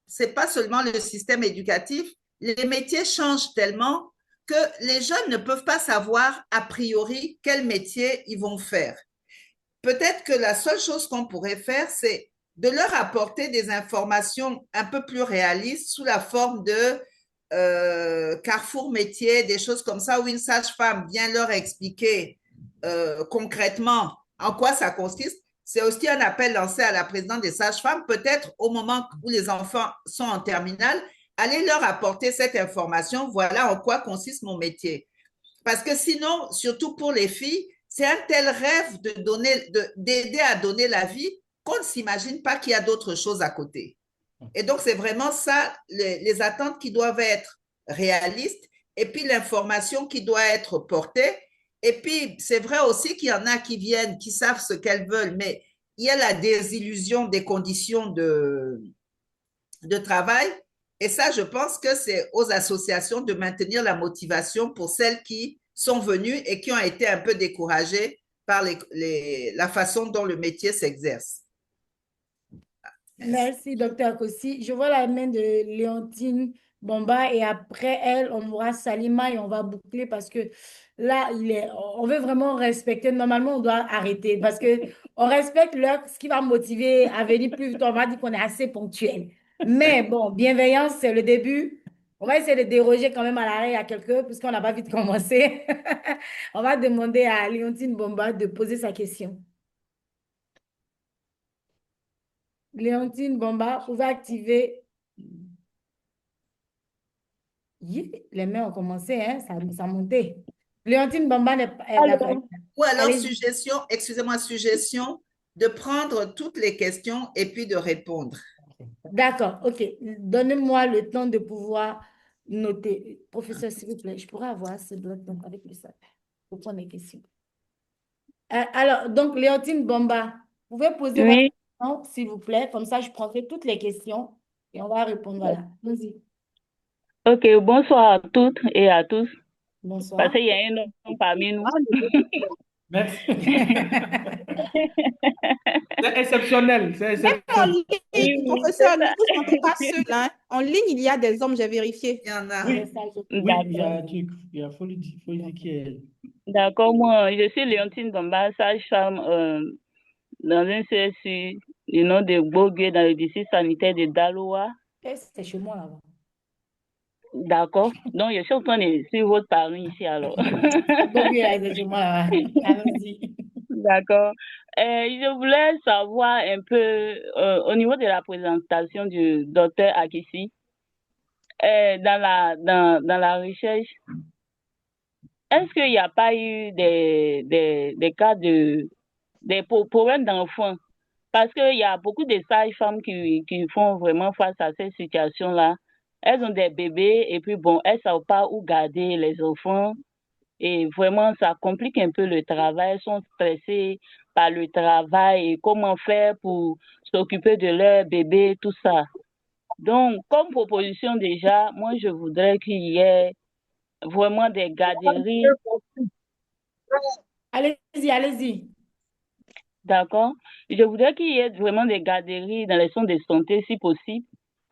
c'est pas seulement le système éducatif, les métiers changent tellement que les jeunes ne peuvent pas savoir a priori quel métier ils vont faire. Peut-être que la seule chose qu'on pourrait faire, c'est de leur apporter des informations un peu plus réalistes sous la forme de carrefour métier, des choses comme ça, où une sage-femme vient leur expliquer concrètement en quoi ça consiste. C'est aussi un appel lancé à la présidente des sages-femmes, peut-être au moment où les enfants sont en terminale, allez leur apporter cette information, voilà en quoi consiste mon métier. Parce que sinon, surtout pour les filles, c'est un tel rêve d'aider à donner la vie qu'on ne s'imagine pas qu'il y a d'autres choses à côté. Et donc, c'est vraiment ça, les attentes qui doivent être réalistes et puis l'information qui doit être portée. Et puis, c'est vrai aussi qu'il y en a qui viennent, qui savent ce qu'elles veulent, mais il y a la désillusion des conditions de travail. Et ça, je pense que c'est aux associations de maintenir la motivation pour celles qui sont venues et qui ont été un peu découragées par la façon dont le métier s'exerce. Merci, docteur Kossi. Je vois la main de Léontine Bomba et après elle, on aura Salima et on va boucler parce que là, on veut vraiment respecter. Normalement, on doit arrêter parce que on respecte l'heure, ce qui va motiver à venir plus vite. On va dire qu'on est assez ponctuel. Mais bon, bienveillance, c'est le début. On va essayer de déroger quand même à l'arrêt à quelqu'un puisqu'on n'a pas vite commencé. On va demander à Léontine Bomba de poser sa question. Léontine Bomba, vous pouvez activer. Les mains ont commencé, hein, ça montait. Léontine Bomba, elle n'a pas. Ou alors, suggestion de prendre toutes les questions et puis de répondre. D'accord, ok. Donnez-moi le temps de pouvoir noter. Professeur, s'il vous plaît, je pourrais avoir ce bloc avec le sac pour prendre les questions. Alors, donc, Léontine Bomba, vous pouvez poser votre question, s'il vous plaît. Comme ça, je prendrai toutes les questions et on va répondre. Voilà, vas-y. Ok, bonsoir à toutes et à tous. Bonsoir. Parce qu'il y a un homme parmi nous. Merci. C'est exceptionnel. C'est Même en exceptionnel. ligne, professeur, ne vous sentez pas seul. Hein. En ligne, il y a des hommes, j'ai vérifié. Il y en a. Oui, il faut le dire qui est. D'accord, moi, je suis Léontine Bomba, sage-femme dans un CSU du nom de Bogué, dans le district sanitaire de Daloa. C'est chez moi là-bas. D'accord. Donc, je suis en train de suivre votre parmi ici alors. C'est chez moi là-bas. Allons-y. D'accord. Je voulais savoir un peu au niveau de la présentation du docteur Akissi, dans la recherche, est-ce qu'il n'y a pas eu des cas des problèmes d'enfants? Parce qu'il y a beaucoup de sages-femmes qui font vraiment face à cette situation-là. Elles ont des bébés et puis bon, elles ne savent pas où garder les enfants. Et vraiment, ça complique un peu le travail. Elles sont stressées par le travail et comment faire pour s'occuper de leur bébé, tout ça. Donc, comme proposition déjà, moi, je voudrais qu'il y ait vraiment des garderies. Allez-y, allez-y. D'accord. Je voudrais qu'il y ait vraiment des garderies dans les centres de santé, si possible.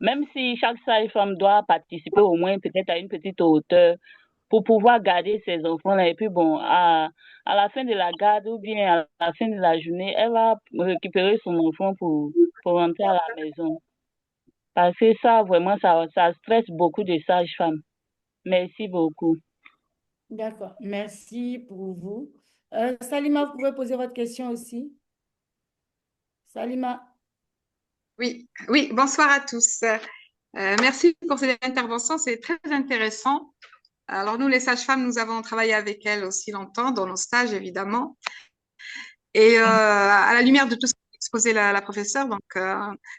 Même si chaque sage-femme doit participer au moins peut-être à une petite hauteur pour pouvoir garder ses enfants-là. Et puis bon, à la fin de la garde ou bien à la fin de la journée, elle va récupérer son enfant pour rentrer à la maison. Parce que ça, vraiment, ça stresse beaucoup de sages-femmes. Merci beaucoup. D'accord. Merci pour vous. Salima, vous pouvez poser votre question aussi. Salima. Oui, bonsoir à tous. Merci pour cette intervention, c'est très intéressant. Alors nous, les sages-femmes, nous avons travaillé avec elles aussi longtemps, dans nos stages évidemment. Et à la lumière de tout ce qui exposé la professeure, donc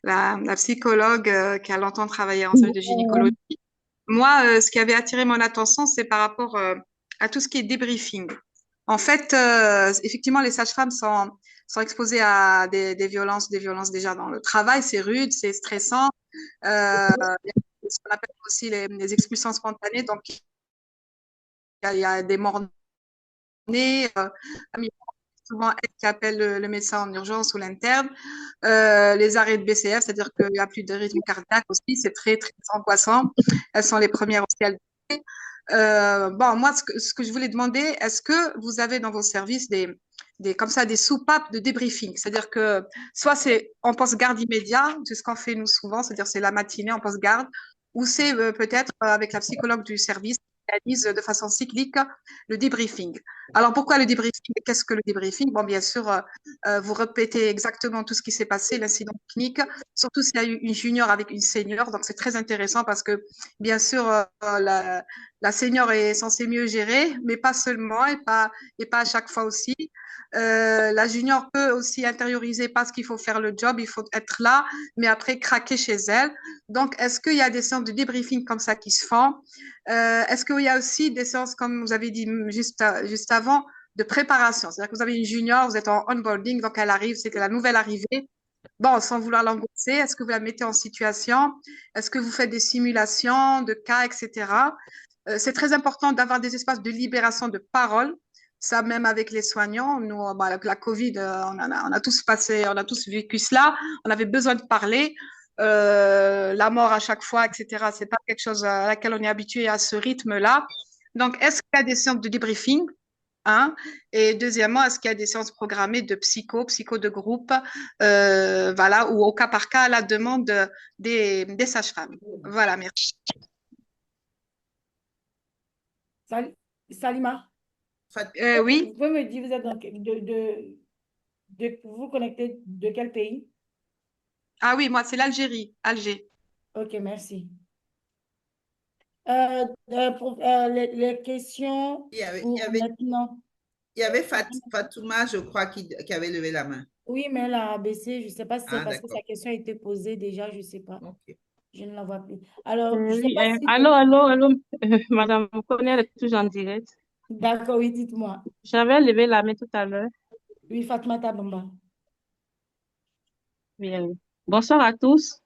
la psychologue qui a longtemps travaillé en service de gynécologie. Moi, ce qui avait attiré mon attention, c'est par rapport à tout ce qui est débriefing. En fait, effectivement, les sages-femmes sont exposées à des violences déjà dans le travail. C'est rude, c'est stressant. Il y a ce qu'on appelle aussi les expulsions spontanées. Donc, il y a des morts-nés. Souvent, elle qui appelle le médecin en urgence ou l'interne. Les arrêts de BCF, c'est-à-dire qu'il n'y a plus de rythme cardiaque aussi. C'est très, très angoissant. Elles sont les premières aussi à le dire. Bon, moi, ce que je voulais demander, est-ce que vous avez dans vos services comme ça, des soupapes de débriefing? C'est-à-dire que soit c'est en post-garde immédiat, c'est ce qu'on fait nous souvent, c'est-à-dire c'est la matinée en post-garde, ou c'est peut-être avec la psychologue du service qui réalise de façon cyclique le débriefing. Alors, pourquoi le débriefing? Qu'est-ce que le débriefing? Bon, bien sûr, vous répétez exactement tout ce qui s'est passé, l'incident clinique, surtout s'il y a eu une junior avec une senior. Donc, c'est très intéressant parce que, bien sûr, la senior est censée mieux gérer, mais pas seulement et pas à chaque fois aussi. La junior peut aussi intérioriser parce qu'il faut faire le job, il faut être là, mais après craquer chez elle. Donc, est-ce qu'il y a des séances de débriefing comme ça qui se font? Est-ce qu'il y a aussi des séances, comme vous avez dit juste avant, de préparation? C'est-à-dire que vous avez une junior, vous êtes en onboarding, donc elle arrive, c'était la nouvelle arrivée. Bon, sans vouloir l'angoisser, est-ce que vous la mettez en situation? Est-ce que vous faites des simulations de cas, etc.? C'est très important d'avoir des espaces de libération de parole. Ça, même avec les soignants, nous, avec la Covid, on a tous on a tous vécu cela. On avait besoin de parler. La mort à chaque fois, etc. C'est pas quelque chose à laquelle on est habitué à ce rythme-là. Donc, est-ce qu'il y a des séances de débriefing? Et deuxièmement, est-ce qu'il y a des séances programmées de psycho de groupe, voilà, ou au cas par cas à la demande des sages-femmes? Voilà, merci. Salima, oui. vous pouvez me dire, vous êtes vous vous connectez de quel pays? Ah oui, moi, c'est l'Algérie, Alger. Ok, merci. Pour les questions Il y avait, pour maintenant. il y avait Fatouma, je crois, qui avait levé la main. Oui, mais elle a baissé. Je ne sais pas si c'est Ah, parce que d'accord. sa question a été posée déjà, je ne sais pas. Ok. Je ne la vois plus. Alors, je ne sais Oui, pas si... allô, Madame, vous connaissez, elle est toujours en direct. D'accord, oui, dites-moi. J'avais levé la main tout à l'heure. Oui, Fatmata Bamba. Bien. Bonsoir à tous.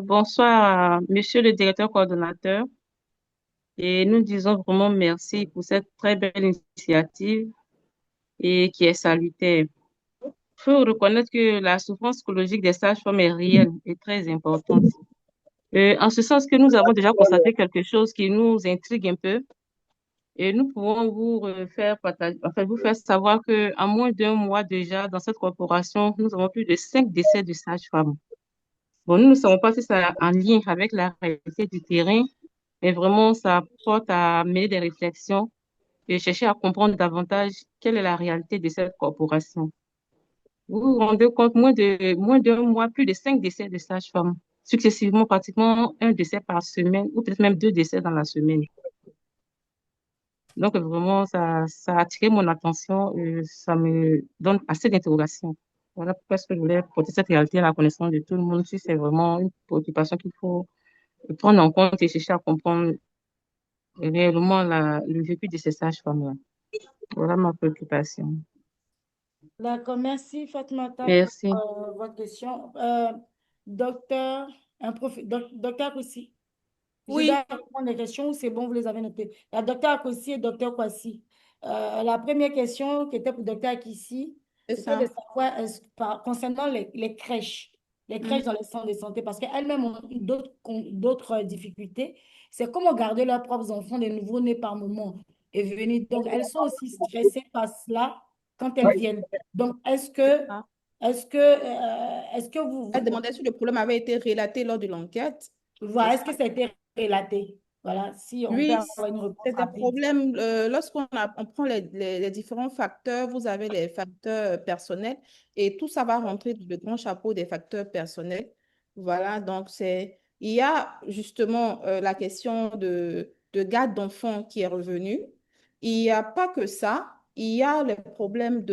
Bonsoir à Monsieur le directeur coordonnateur. Et nous disons vraiment merci pour cette très belle initiative et qui est salutaire. Il faut reconnaître que la souffrance psychologique des sages-femmes est réelle et très importante. En ce sens que nous avons déjà constaté quelque chose qui nous intrigue un peu. Et nous pouvons vous faire savoir qu'en moins d'un mois déjà, dans cette corporation, nous avons plus de 5 décès de sages-femmes. Bon, nous ne savons pas si c'est en lien avec la réalité du terrain, mais vraiment, ça porte à mener des réflexions et chercher à comprendre davantage quelle est la réalité de cette corporation. Vous vous rendez compte, moins d'un mois, plus de 5 décès de sages-femmes, successivement, pratiquement un décès par semaine, ou peut-être même 2 décès dans la semaine. Donc, vraiment, ça a attiré mon attention et ça me donne assez d'interrogations. Voilà pourquoi je voulais porter cette réalité à la connaissance de tout le monde, si c'est vraiment une préoccupation qu'il faut prendre en compte et chercher à comprendre réellement le vécu de ces sages-femmes-là. Voilà ma préoccupation. D'accord, merci Fatmata Merci. pour votre question. Docteur, docteur Koussi, je dois répondre les questions ou c'est bon, vous les avez notées? Il y a docteur Akossi et docteur Kwasi. La première question qui était pour docteur Akissi, c'était de savoir concernant les crèches dans les centres de santé, parce qu'elles-mêmes ont d'autres difficultés. C'est comment garder leurs propres enfants, des nouveaux-nés par moment et venir. Donc, elles sont aussi stressées par cela quand elles viennent. Donc, est-ce que vous... Elle demandait si le problème avait été relaté lors de l'enquête. Voilà, est-ce que ça a été relaté? Voilà, si on peut Oui, avoir une réponse c'est un rapide. problème. Lorsqu'on prend les différents facteurs, vous avez les facteurs personnels et tout ça va rentrer dans le grand chapeau des facteurs personnels. Voilà, donc il y a justement la question de garde d'enfants qui est revenue. Il n'y a pas que ça, il y a le problème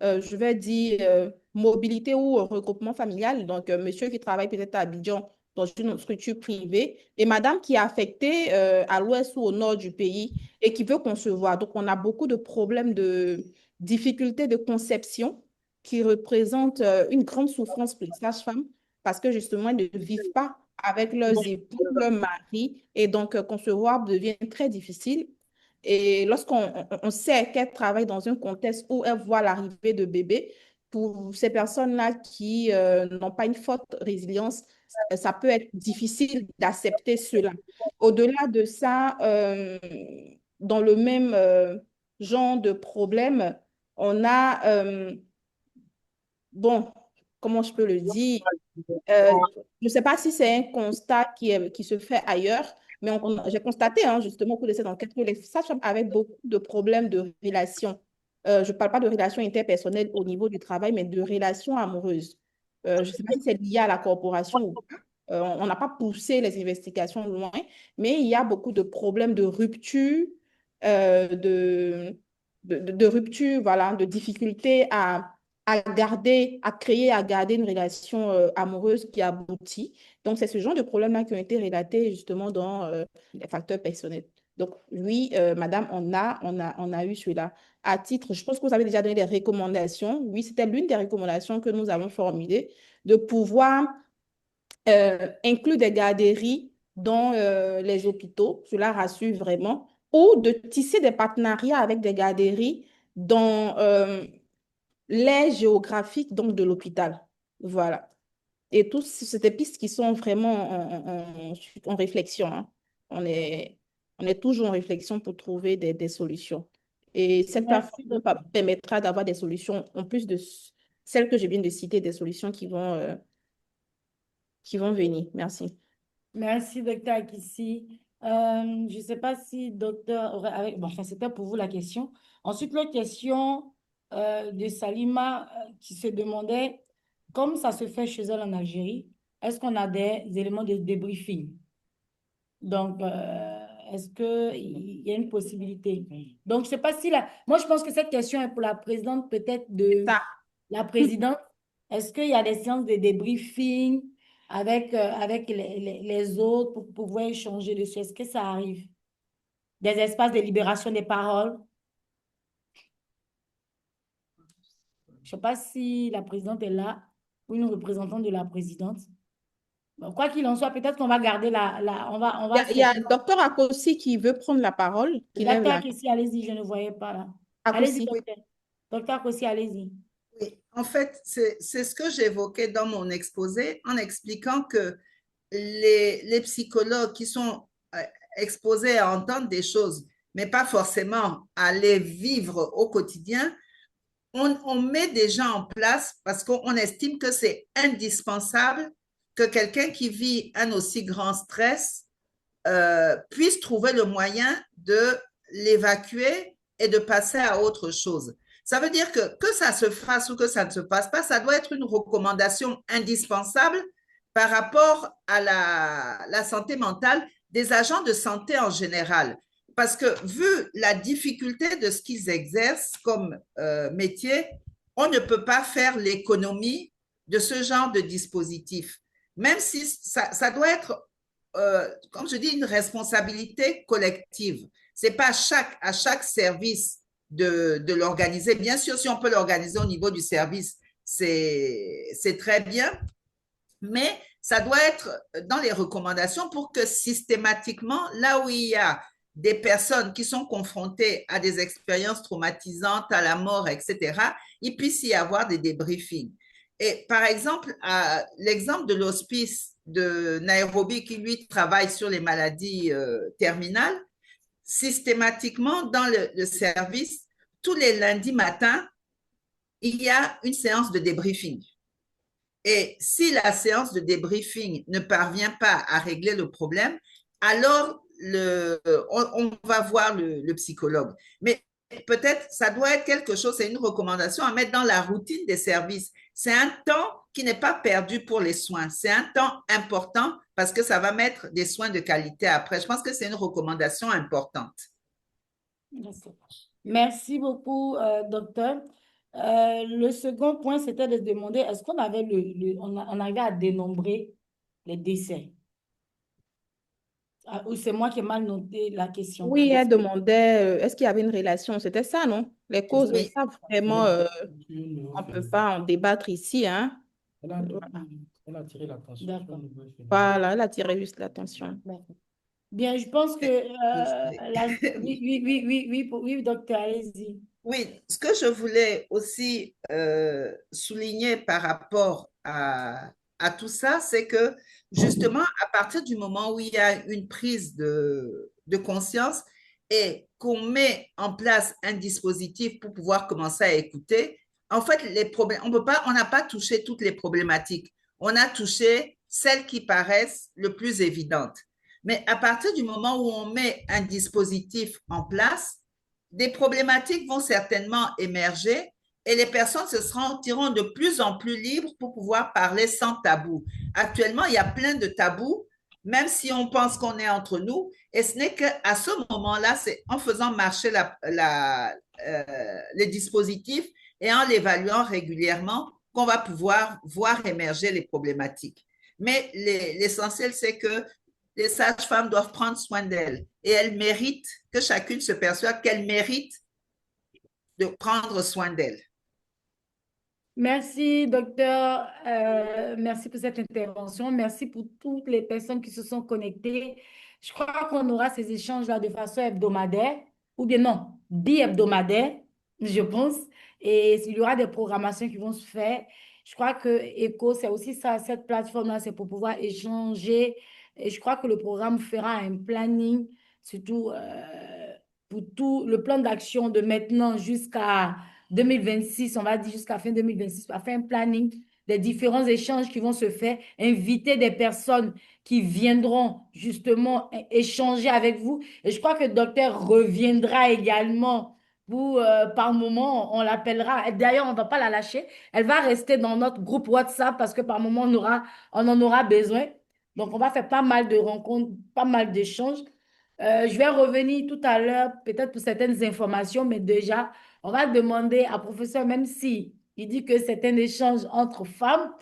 je vais dire, mobilité ou regroupement familial. Donc, monsieur qui travaille peut-être à Abidjan dans une structure privée et madame qui est affectée à l'ouest ou au nord du pays et qui veut concevoir. Donc, on a beaucoup de problèmes de difficultés de conception qui représentent une grande souffrance pour les sages-femmes parce que justement, elles ne vivent pas avec leurs époux, leur mari et donc concevoir devient très difficile. Et lorsqu'on sait qu'elles travaillent dans un contexte où elles voient l'arrivée de bébés, pour ces personnes-là qui n'ont pas une forte résilience, ça peut être difficile d'accepter cela. Au-delà de ça, dans le même genre de problème, on a, bon, comment je peux le dire? Je ne sais pas si c'est un constat qui se fait ailleurs, mais j'ai constaté justement au cours de cette enquête que les sages-femmes avaient beaucoup de problèmes de relations. Je ne parle pas de relations interpersonnelles au niveau du travail, mais de relations amoureuses. Je ne sais pas si c'est lié à la corporation ou pas. On n'a pas poussé les investigations loin, mais il y a beaucoup de problèmes de rupture, de rupture, voilà, de difficultés à créer, à garder une relation amoureuse qui aboutit. Donc, c'est ce genre de problèmes-là qui ont été relatés justement dans les facteurs personnels. Donc, oui, madame, on a eu cela. À titre, je pense que vous avez déjà donné des recommandations. Oui, c'était l'une des recommandations que nous avons formulées, de pouvoir inclure des garderies dans les hôpitaux. Cela rassure vraiment. Ou de tisser des partenariats avec des garderies dans l'aire géographique donc, de l'hôpital. Voilà. Et toutes ces pistes qui sont vraiment en réflexion. Hein. On est toujours en réflexion pour trouver des solutions. Et cette plateforme permettra d'avoir des solutions, en plus de celles que je viens de citer, des solutions qui vont venir. Merci. Merci, docteur Akissi. Je ne sais pas si docteur aurait... Bon, enfin, c'était pour vous la question. Ensuite, l'autre question de Salima qui se demandait, comme ça se fait chez elle en Algérie, est-ce qu'on a des éléments de débriefing? Donc, est-ce qu'il y a une possibilité? Donc, je ne sais pas si moi, je pense que cette question est pour la présidente, peut-être de la présidente. Est-ce qu'il y a des séances de débriefing avec les autres pour pouvoir échanger dessus? Est-ce que ça arrive? Des espaces de libération des paroles? Je ne sais pas si la présidente est là ou une représentante de la présidente. Bon, quoi qu'il en soit, peut-être qu'on va garder Il y a le docteur Akossi qui veut prendre la parole. Docteur Akossi, allez-y, je ne voyais pas là. Allez-y, docteur. Docteur Akossi, allez-y. Oui, en fait, c'est ce que j'évoquais dans mon exposé en expliquant que les psychologues qui sont exposés à entendre des choses, mais pas forcément à les vivre au quotidien, on met déjà en place parce qu'on estime que c'est indispensable que quelqu'un qui vit un aussi grand stress puisse trouver le moyen de l'évacuer et de passer à autre chose. Ça veut dire que ça se fasse ou que ça ne se passe pas, ça doit être une recommandation indispensable par rapport à la santé mentale des agents de santé en général. Parce que vu la difficulté de ce qu'ils exercent comme métier, on ne peut pas faire l'économie de ce genre de dispositif. Même si ça doit être, comme je dis, une responsabilité collective. Ce n'est pas à chaque service de l'organiser. Bien sûr, si on peut l'organiser au niveau du service, c'est très bien, mais ça doit être dans les recommandations pour que systématiquement, là où il y a des personnes qui sont confrontées à des expériences traumatisantes, à la mort, etc., il puisse y avoir des débriefings. Et par exemple, l'exemple de l'hospice de Nairobi qui, lui, travaille sur les maladies terminales, systématiquement dans le service, tous les lundis matins, il y a une séance de débriefing. Et si la séance de débriefing ne parvient pas à régler le problème, alors on va voir le psychologue. Mais peut-être ça doit être quelque chose, c'est une recommandation à mettre dans la routine des services. C'est un temps qui n'est pas perdu pour les soins. C'est un temps important parce que ça va mettre des soins de qualité après. Je pense que c'est une recommandation importante. Merci beaucoup, docteur. Le second point, c'était de demander, est-ce qu'on avait on arrivait à dénombrer les décès? Ou c'est moi qui ai mal noté la question? Oui, elle demandait, est-ce qu'il y avait une relation? C'était ça, non? Les causes, mais Oui. ça, vraiment, on ne peut pas en débattre ici, hein? Elle a, Voilà. elle a attiré l'attention. D'accord. Voilà, elle a tiré juste l'attention. D'accord. Bien, je pense que oui, oui, oui, oui, oui, oui, docteur, allez-y. Oui, ce que je voulais aussi souligner par rapport à tout ça, c'est que justement, à partir du moment où il y a une prise de conscience et qu'on met en place un dispositif pour pouvoir commencer à écouter, en fait, les problèmes, on n'a pas touché toutes les problématiques. On a touché celles qui paraissent le plus évidentes. Mais à partir du moment où on met un dispositif en place, des problématiques vont certainement émerger et les personnes se sentiront de plus en plus libres pour pouvoir parler sans tabou. Actuellement, il y a plein de tabous, même si on pense qu'on est entre nous, et ce n'est qu'à ce moment-là, c'est en faisant marcher les dispositifs et en l'évaluant régulièrement qu'on va pouvoir voir émerger les problématiques. Mais l'essentiel, c'est que les sages-femmes doivent prendre soin d'elles et elles méritent, que chacune se perçoive qu'elle mérite de prendre soin d'elle. Merci, docteur. Merci pour cette intervention. Merci pour toutes les personnes qui se sont connectées. Je crois qu'on aura ces échanges-là de façon hebdomadaire, ou bien non, bi-hebdomadaire, je pense. Et il y aura des programmations qui vont se faire. Je crois que ECHO, c'est aussi ça, cette plateforme-là, c'est pour pouvoir échanger. Et je crois que le programme fera un planning, surtout pour tout le plan d'action de maintenant jusqu'à 2026, on va dire jusqu'à fin 2026, on va faire un planning des différents échanges qui vont se faire, inviter des personnes qui viendront justement échanger avec vous. Et je crois que le docteur reviendra également pour, par moment, on l'appellera. D'ailleurs, on ne va pas la lâcher. Elle va rester dans notre groupe WhatsApp parce que par moment, on en aura besoin. Donc, on va faire pas mal de rencontres, pas mal d'échanges. Je vais revenir tout à l'heure, peut-être pour certaines informations, mais déjà, on va demander à professeur, même si il dit que c'est un échange entre femmes,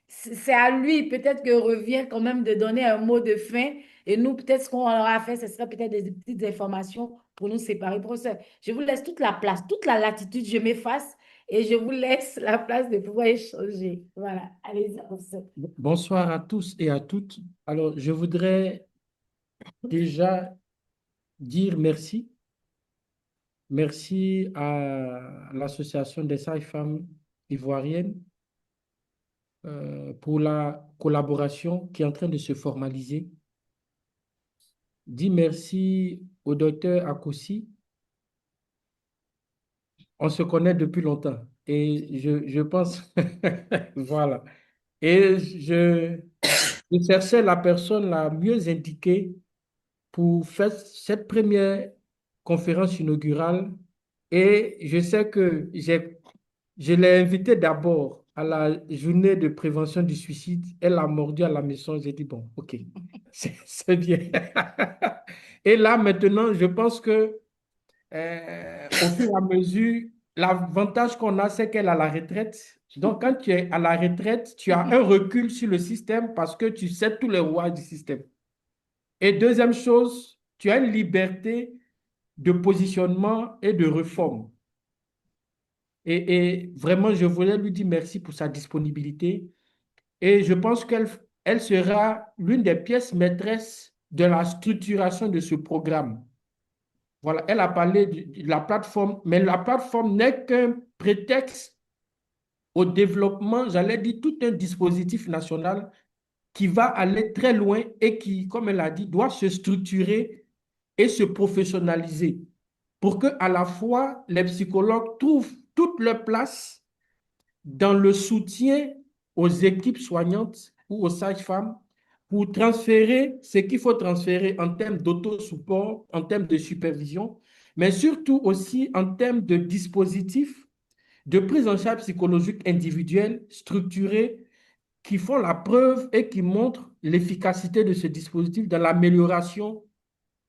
c'est à lui peut-être que revient quand même de donner un mot de fin. Et nous, peut-être ce qu'on aura fait, ce serait peut-être des petites informations pour nous séparer. Professeur, je vous laisse toute la place, toute la latitude, je m'efface et je vous laisse la place de pouvoir échanger. Voilà, allez-y, professeur. Bonsoir à tous et à toutes. Alors, je voudrais déjà dire merci. Merci à l'Association des sages-femmes ivoiriennes pour la collaboration qui est en train de se formaliser. Dis merci au docteur Akossi. On se connaît depuis longtemps et je pense, voilà. Et je cherchais la personne la mieux indiquée pour faire cette première conférence inaugurale et je sais que je l'ai invitée d'abord à la journée de prévention du suicide. Elle a mordu à la maison. J'ai dit, bon, OK, c'est bien. Et là, maintenant, je pense que au fur et à mesure, l'avantage qu'on a, c'est qu'elle est à la retraite. Donc, quand tu es à la retraite, tu as un recul sur le système parce que tu sais tous les rouages du système. Et deuxième chose, tu as une liberté de positionnement et de réforme. Et vraiment, je voulais lui dire merci pour sa disponibilité. Et je pense qu'elle sera l'une des pièces maîtresses de la structuration de ce programme. Voilà, elle a parlé de la plateforme, mais la plateforme n'est qu'un prétexte au développement, j'allais dire, tout un dispositif national qui va aller très loin et qui, comme elle a dit, doit se structurer et se professionnaliser pour que à la fois les psychologues trouvent toute leur place dans le soutien aux équipes soignantes ou aux sages-femmes pour transférer ce qu'il faut transférer en termes d'auto-support, en termes de supervision, mais surtout aussi en termes de dispositifs de prise en charge psychologique individuelle, structurée, qui font la preuve et qui montrent l'efficacité de ce dispositif dans l'amélioration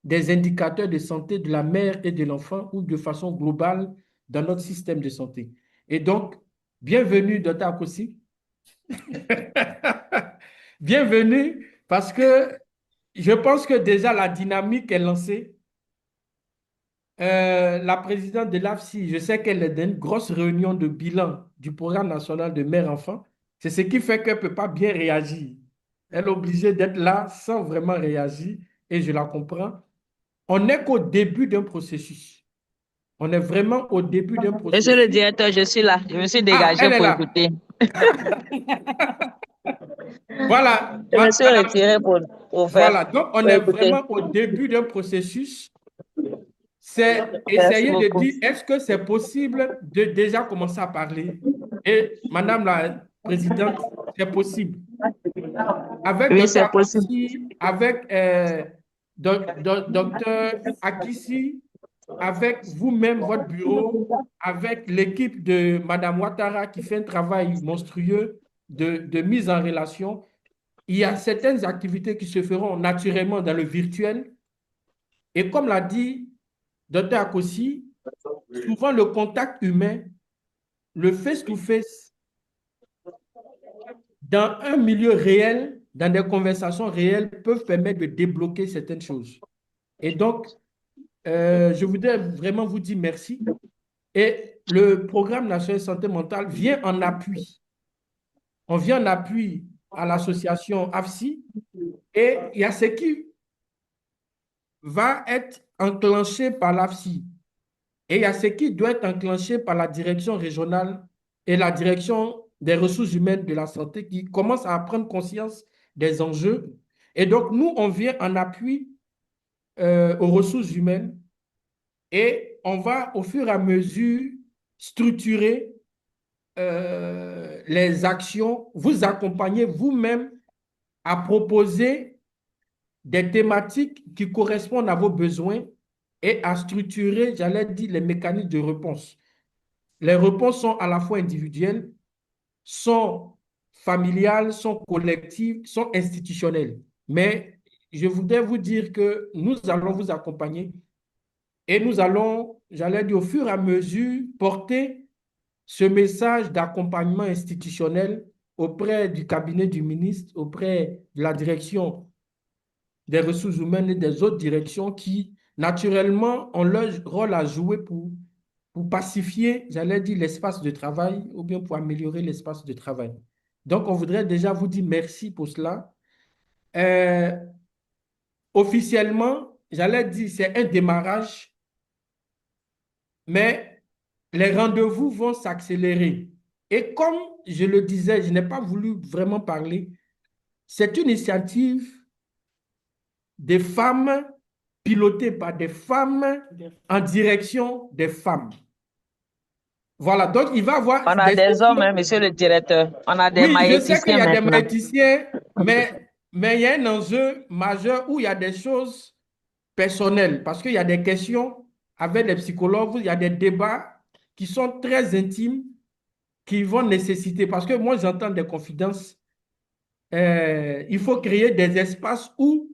des indicateurs de santé de la mère et de l'enfant ou de façon globale dans notre système de santé. Et donc, bienvenue, Dr. Akossi. Bienvenue, parce que je pense que déjà la dynamique est lancée. La présidente de l'AFSI, je sais qu'elle est dans une grosse réunion de bilan du programme national de mère-enfant. C'est ce qui fait qu'elle ne peut pas bien réagir. Elle est obligée d'être là sans vraiment réagir, et je la comprends. On n'est qu'au début d'un processus. On est vraiment au début d'un processus. Monsieur le directeur, je suis là. Je me suis Ah, dégagée elle est pour là. écouter. Voilà. Je me suis retirée pour faire. Voilà. Donc, on pour est écouter. vraiment au début d'un processus. C'est Merci essayer de beaucoup. dire, est-ce que c'est possible de déjà commencer à parler? Et Madame la Présidente, c'est possible. Avec Oui, Dr. c'est possible. Akossi, avec Dr. Akissi, avec vous-même, votre bureau, avec l'équipe de Madame Ouattara qui fait un travail monstrueux de mise en relation. Il y a certaines activités qui se feront naturellement dans le virtuel. Et comme l'a dit Dr. Akossi, souvent le contact humain, le face-to-face, dans un milieu réel, dans des conversations réelles, peuvent permettre de débloquer certaines choses. Et donc, je voudrais vraiment vous dire merci. Et le programme national de santé mentale vient en appui. On vient en appui à l'association AFSI, et il y a ce qui va être enclenché par l'AFSI. Et il y a ce qui doit être enclenché par la direction régionale et la direction des ressources humaines de la santé qui commencent à prendre conscience des enjeux. Et donc, nous, on vient en appui aux ressources humaines, et on va au fur et à mesure structurer les actions, vous accompagner vous-même à proposer des thématiques qui correspondent à vos besoins et à structurer, j'allais dire, les mécanismes de réponse. Les réponses sont à la fois individuelles, sont familiales, sont collectives, sont institutionnelles. Mais je voudrais vous dire que nous allons vous accompagner, et nous allons, j'allais dire, au fur et à mesure, porter ce message d'accompagnement institutionnel auprès du cabinet du ministre, auprès de la direction des ressources humaines et des autres directions qui, naturellement, ont leur rôle à jouer pour pacifier, j'allais dire, l'espace de travail, ou bien pour améliorer l'espace de travail. Donc, on voudrait déjà vous dire merci pour cela. Officiellement, j'allais dire, c'est un démarrage, mais les rendez-vous vont s'accélérer. Et comme je le disais, je n'ai pas voulu vraiment parler, c'est une initiative des femmes, pilotée par des femmes, en direction des femmes. Voilà, donc il va y avoir On a des hommes, hein, monsieur le directeur. On a des Oui, je sais qu'il y magnéticiens a des maintenant. magnéticiens, mais il y a un enjeu majeur où il y a des choses personnelles, parce qu'il y a des questions avec les psychologues, il y a des débats qui sont très intimes, qui vont nécessiter, parce que moi j'entends des confidences, il faut créer des espaces où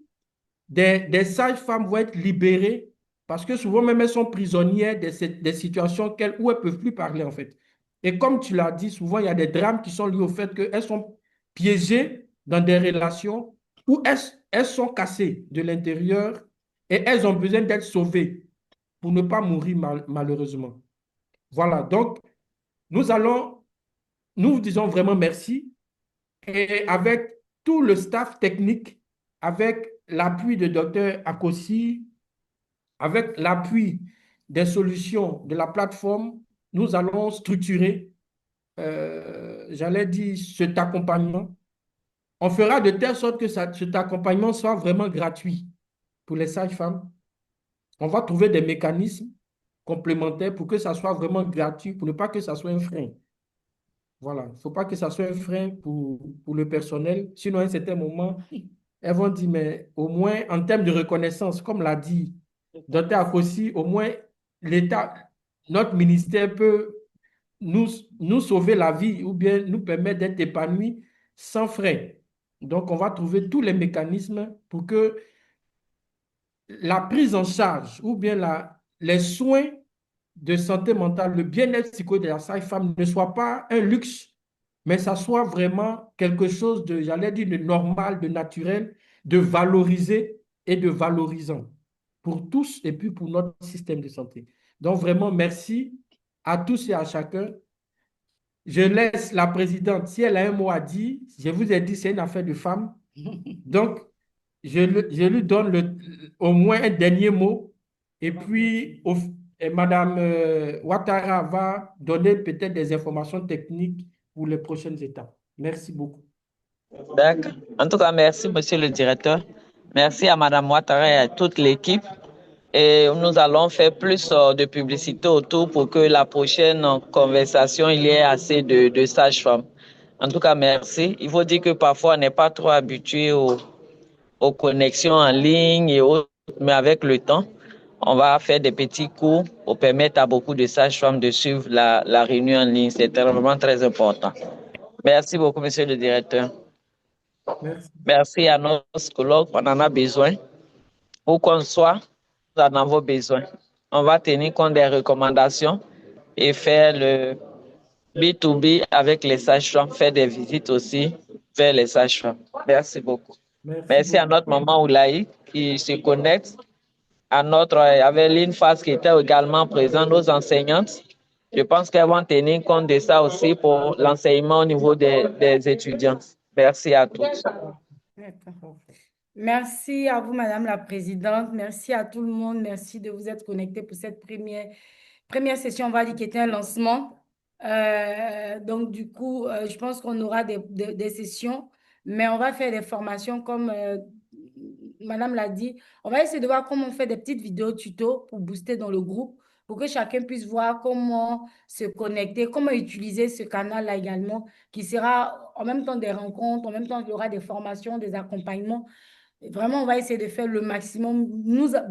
des sages-femmes vont être libérées, parce que souvent même elles sont prisonnières des situations où elles ne peuvent plus parler en fait. Et comme tu l'as dit, souvent il y a des drames qui sont liés au fait qu'elles sont piégées dans des relations où elles sont cassées de l'intérieur, et elles ont besoin d'être sauvées pour ne pas mourir malheureusement. Voilà, donc nous vous disons vraiment merci, et avec tout le staff technique, avec l'appui de Dr. Akossi, avec l'appui des solutions de la plateforme, nous allons structurer, j'allais dire, cet accompagnement. On fera de telle sorte que cet accompagnement soit vraiment gratuit pour les sages-femmes. On va trouver des mécanismes complémentaires pour que ça soit vraiment gratuit, pour ne pas que ça soit un frein. Voilà, il ne faut pas que ça soit un frein pour le personnel. Sinon, à un certain moment, elles vont dire, mais au moins, en termes de reconnaissance, comme l'a dit Dr. Akossi, au moins, l'État, notre ministère peut nous sauver la vie ou bien nous permettre d'être épanouis sans frais. Donc, on va trouver tous les mécanismes pour que la prise en charge ou bien les soins de santé mentale, le bien-être psychologique de la sage-femme ne soit pas un luxe, mais ça soit vraiment quelque chose de, j'allais dire, de normal, de naturel, de valorisé et de valorisant pour tous et puis pour notre système de santé. Donc vraiment, merci à tous et à chacun. Je laisse la présidente, si elle a un mot à dire, je vous ai dit, c'est une affaire de femme. Donc, je lui donne au moins un dernier mot. Et puis, et Madame Ouattara va donner peut-être des informations techniques pour les prochaines étapes. Merci beaucoup. D'accord. En tout cas, merci, monsieur le directeur. Merci à Madame Ouattara et à toute l'équipe. Et nous allons faire plus de publicité autour pour que la prochaine conversation, il y ait assez de sages-femmes. En tout cas, merci. Il faut dire que parfois, on n'est pas trop habitué aux connexions en ligne et autres, mais avec le temps, on va faire des petits cours pour permettre à beaucoup de sages-femmes de suivre la réunion en ligne. C'est vraiment très important. Merci beaucoup, monsieur le directeur. Merci. Merci à nos psychologues, on en a besoin. Où qu'on soit, nous en avons besoin. On va tenir compte des recommandations et faire le B2B avec les sages-femmes, faire des visites aussi vers les sages-femmes. Merci beaucoup. Merci à notre maman Oulaï qui se connecte, à notre Aveline Fass qui était également présente, nos enseignantes. Je pense qu'elles vont tenir compte de ça aussi pour l'enseignement au niveau des étudiants. Merci à tous. Merci à vous, Madame la Présidente. Merci à tout le monde. Merci de vous être connectés pour cette première session, on va dire, qui était un lancement. Donc, du coup, je pense qu'on aura des sessions, mais on va faire des formations comme Madame l'a dit. On va essayer de voir comment on fait des petites vidéos tuto pour booster dans le groupe, pour que chacun puisse voir comment se connecter, comment utiliser ce canal-là également, qui sera en même temps des rencontres, en même temps il y aura des formations, des accompagnements. Vraiment, on va essayer de faire le maximum,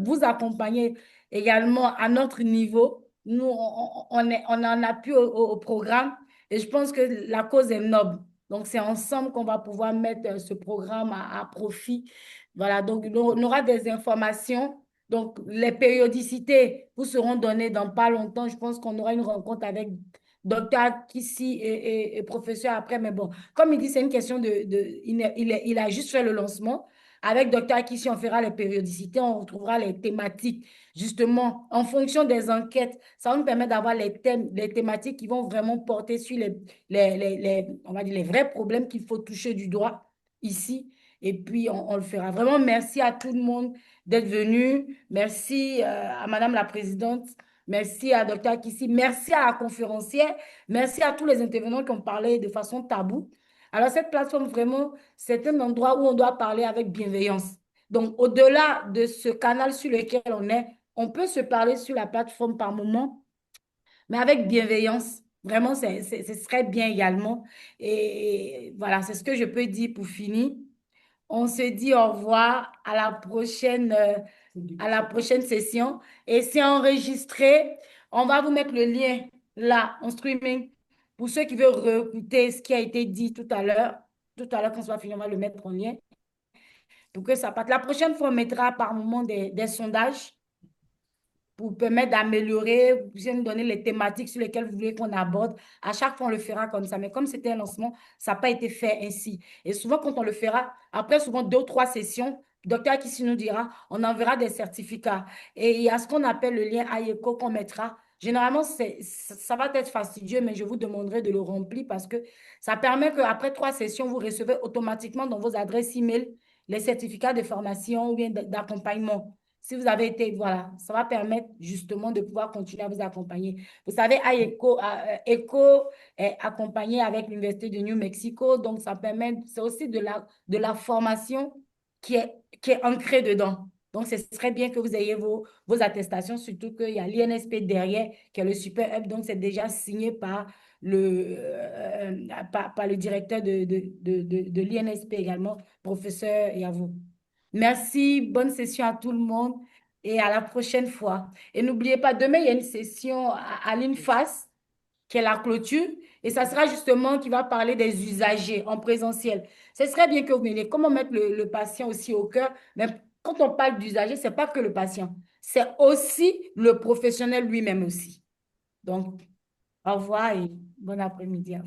vous accompagner également à notre niveau. Nous, on en appuie au programme et je pense que la cause est noble. Donc, c'est ensemble qu'on va pouvoir mettre ce programme à profit. Voilà, donc on aura des informations. Donc, les périodicités vous seront données dans pas longtemps. Je pense qu'on aura une rencontre avec docteur Kissi et professeur après. Mais bon, comme il dit, c'est une question il a juste fait le lancement. Avec Dr. Kissi, on fera les périodicités, on retrouvera les thématiques. Justement, en fonction des enquêtes, ça va nous permettre d'avoir les thématiques qui vont vraiment porter sur on va dire les vrais problèmes qu'il faut toucher du doigt ici. Et puis, on le fera. Vraiment, merci à tout le monde d'être venu. Merci à Madame la Présidente. Merci à Dr. Kissi. Merci à la conférencière. Merci à tous les intervenants qui ont parlé de façon taboue. Alors, cette plateforme, vraiment, c'est un endroit où on doit parler avec bienveillance. Donc, au-delà de ce canal sur lequel on est, on peut se parler sur la plateforme par moment, mais avec bienveillance. Vraiment, ce serait bien également. Et voilà, c'est ce que je peux dire pour finir. On se dit au revoir à la prochaine session. Et c'est enregistré. On va vous mettre le lien là en streaming pour ceux qui veulent réécouter ce qui a été dit tout à l'heure. Tout à l'heure, quand ça va finir, on va le mettre en lien pour que ça parte. La prochaine fois, on mettra par moment des sondages pour permettre d'améliorer. Vous pouvez nous donner les thématiques sur lesquelles vous voulez qu'on aborde. À chaque fois, on le fera comme ça. Mais comme c'était un lancement, ça n'a pas été fait ainsi. Et souvent, quand on le fera, après souvent 2 ou 3 sessions, le docteur Kissi nous dira, on enverra des certificats. Et il y a ce qu'on appelle le lien AIECO qu'on mettra. Généralement, ça va être fastidieux, mais je vous demanderai de le remplir parce que ça permet qu'après 3 sessions, vous recevez automatiquement dans vos adresses email les certificats de formation ou bien d'accompagnement. Si vous avez été, voilà, ça va permettre justement de pouvoir continuer à vous accompagner. Vous savez, ECHO est accompagné avec l'Université de New Mexico, donc ça permet, c'est aussi de la formation qui est ancrée dedans. Donc, ce serait bien que vous ayez vos attestations, surtout qu'il y a l'INSP derrière, qui est le Super Hub, donc c'est déjà signé par le directeur de l'INSP également, professeur Yavou. Merci, bonne session à tout le monde et à la prochaine fois. Et n'oubliez pas, demain, il y a une session à l'INFAS, qui est la clôture, et ça sera justement qui va parler des usagers en présentiel. Ce serait bien que vous veniez, comment mettre le patient aussi au cœur, mais quand on parle d'usager, ce n'est pas que le patient, c'est aussi le professionnel lui-même aussi. Donc, au revoir et bon après-midi à vous.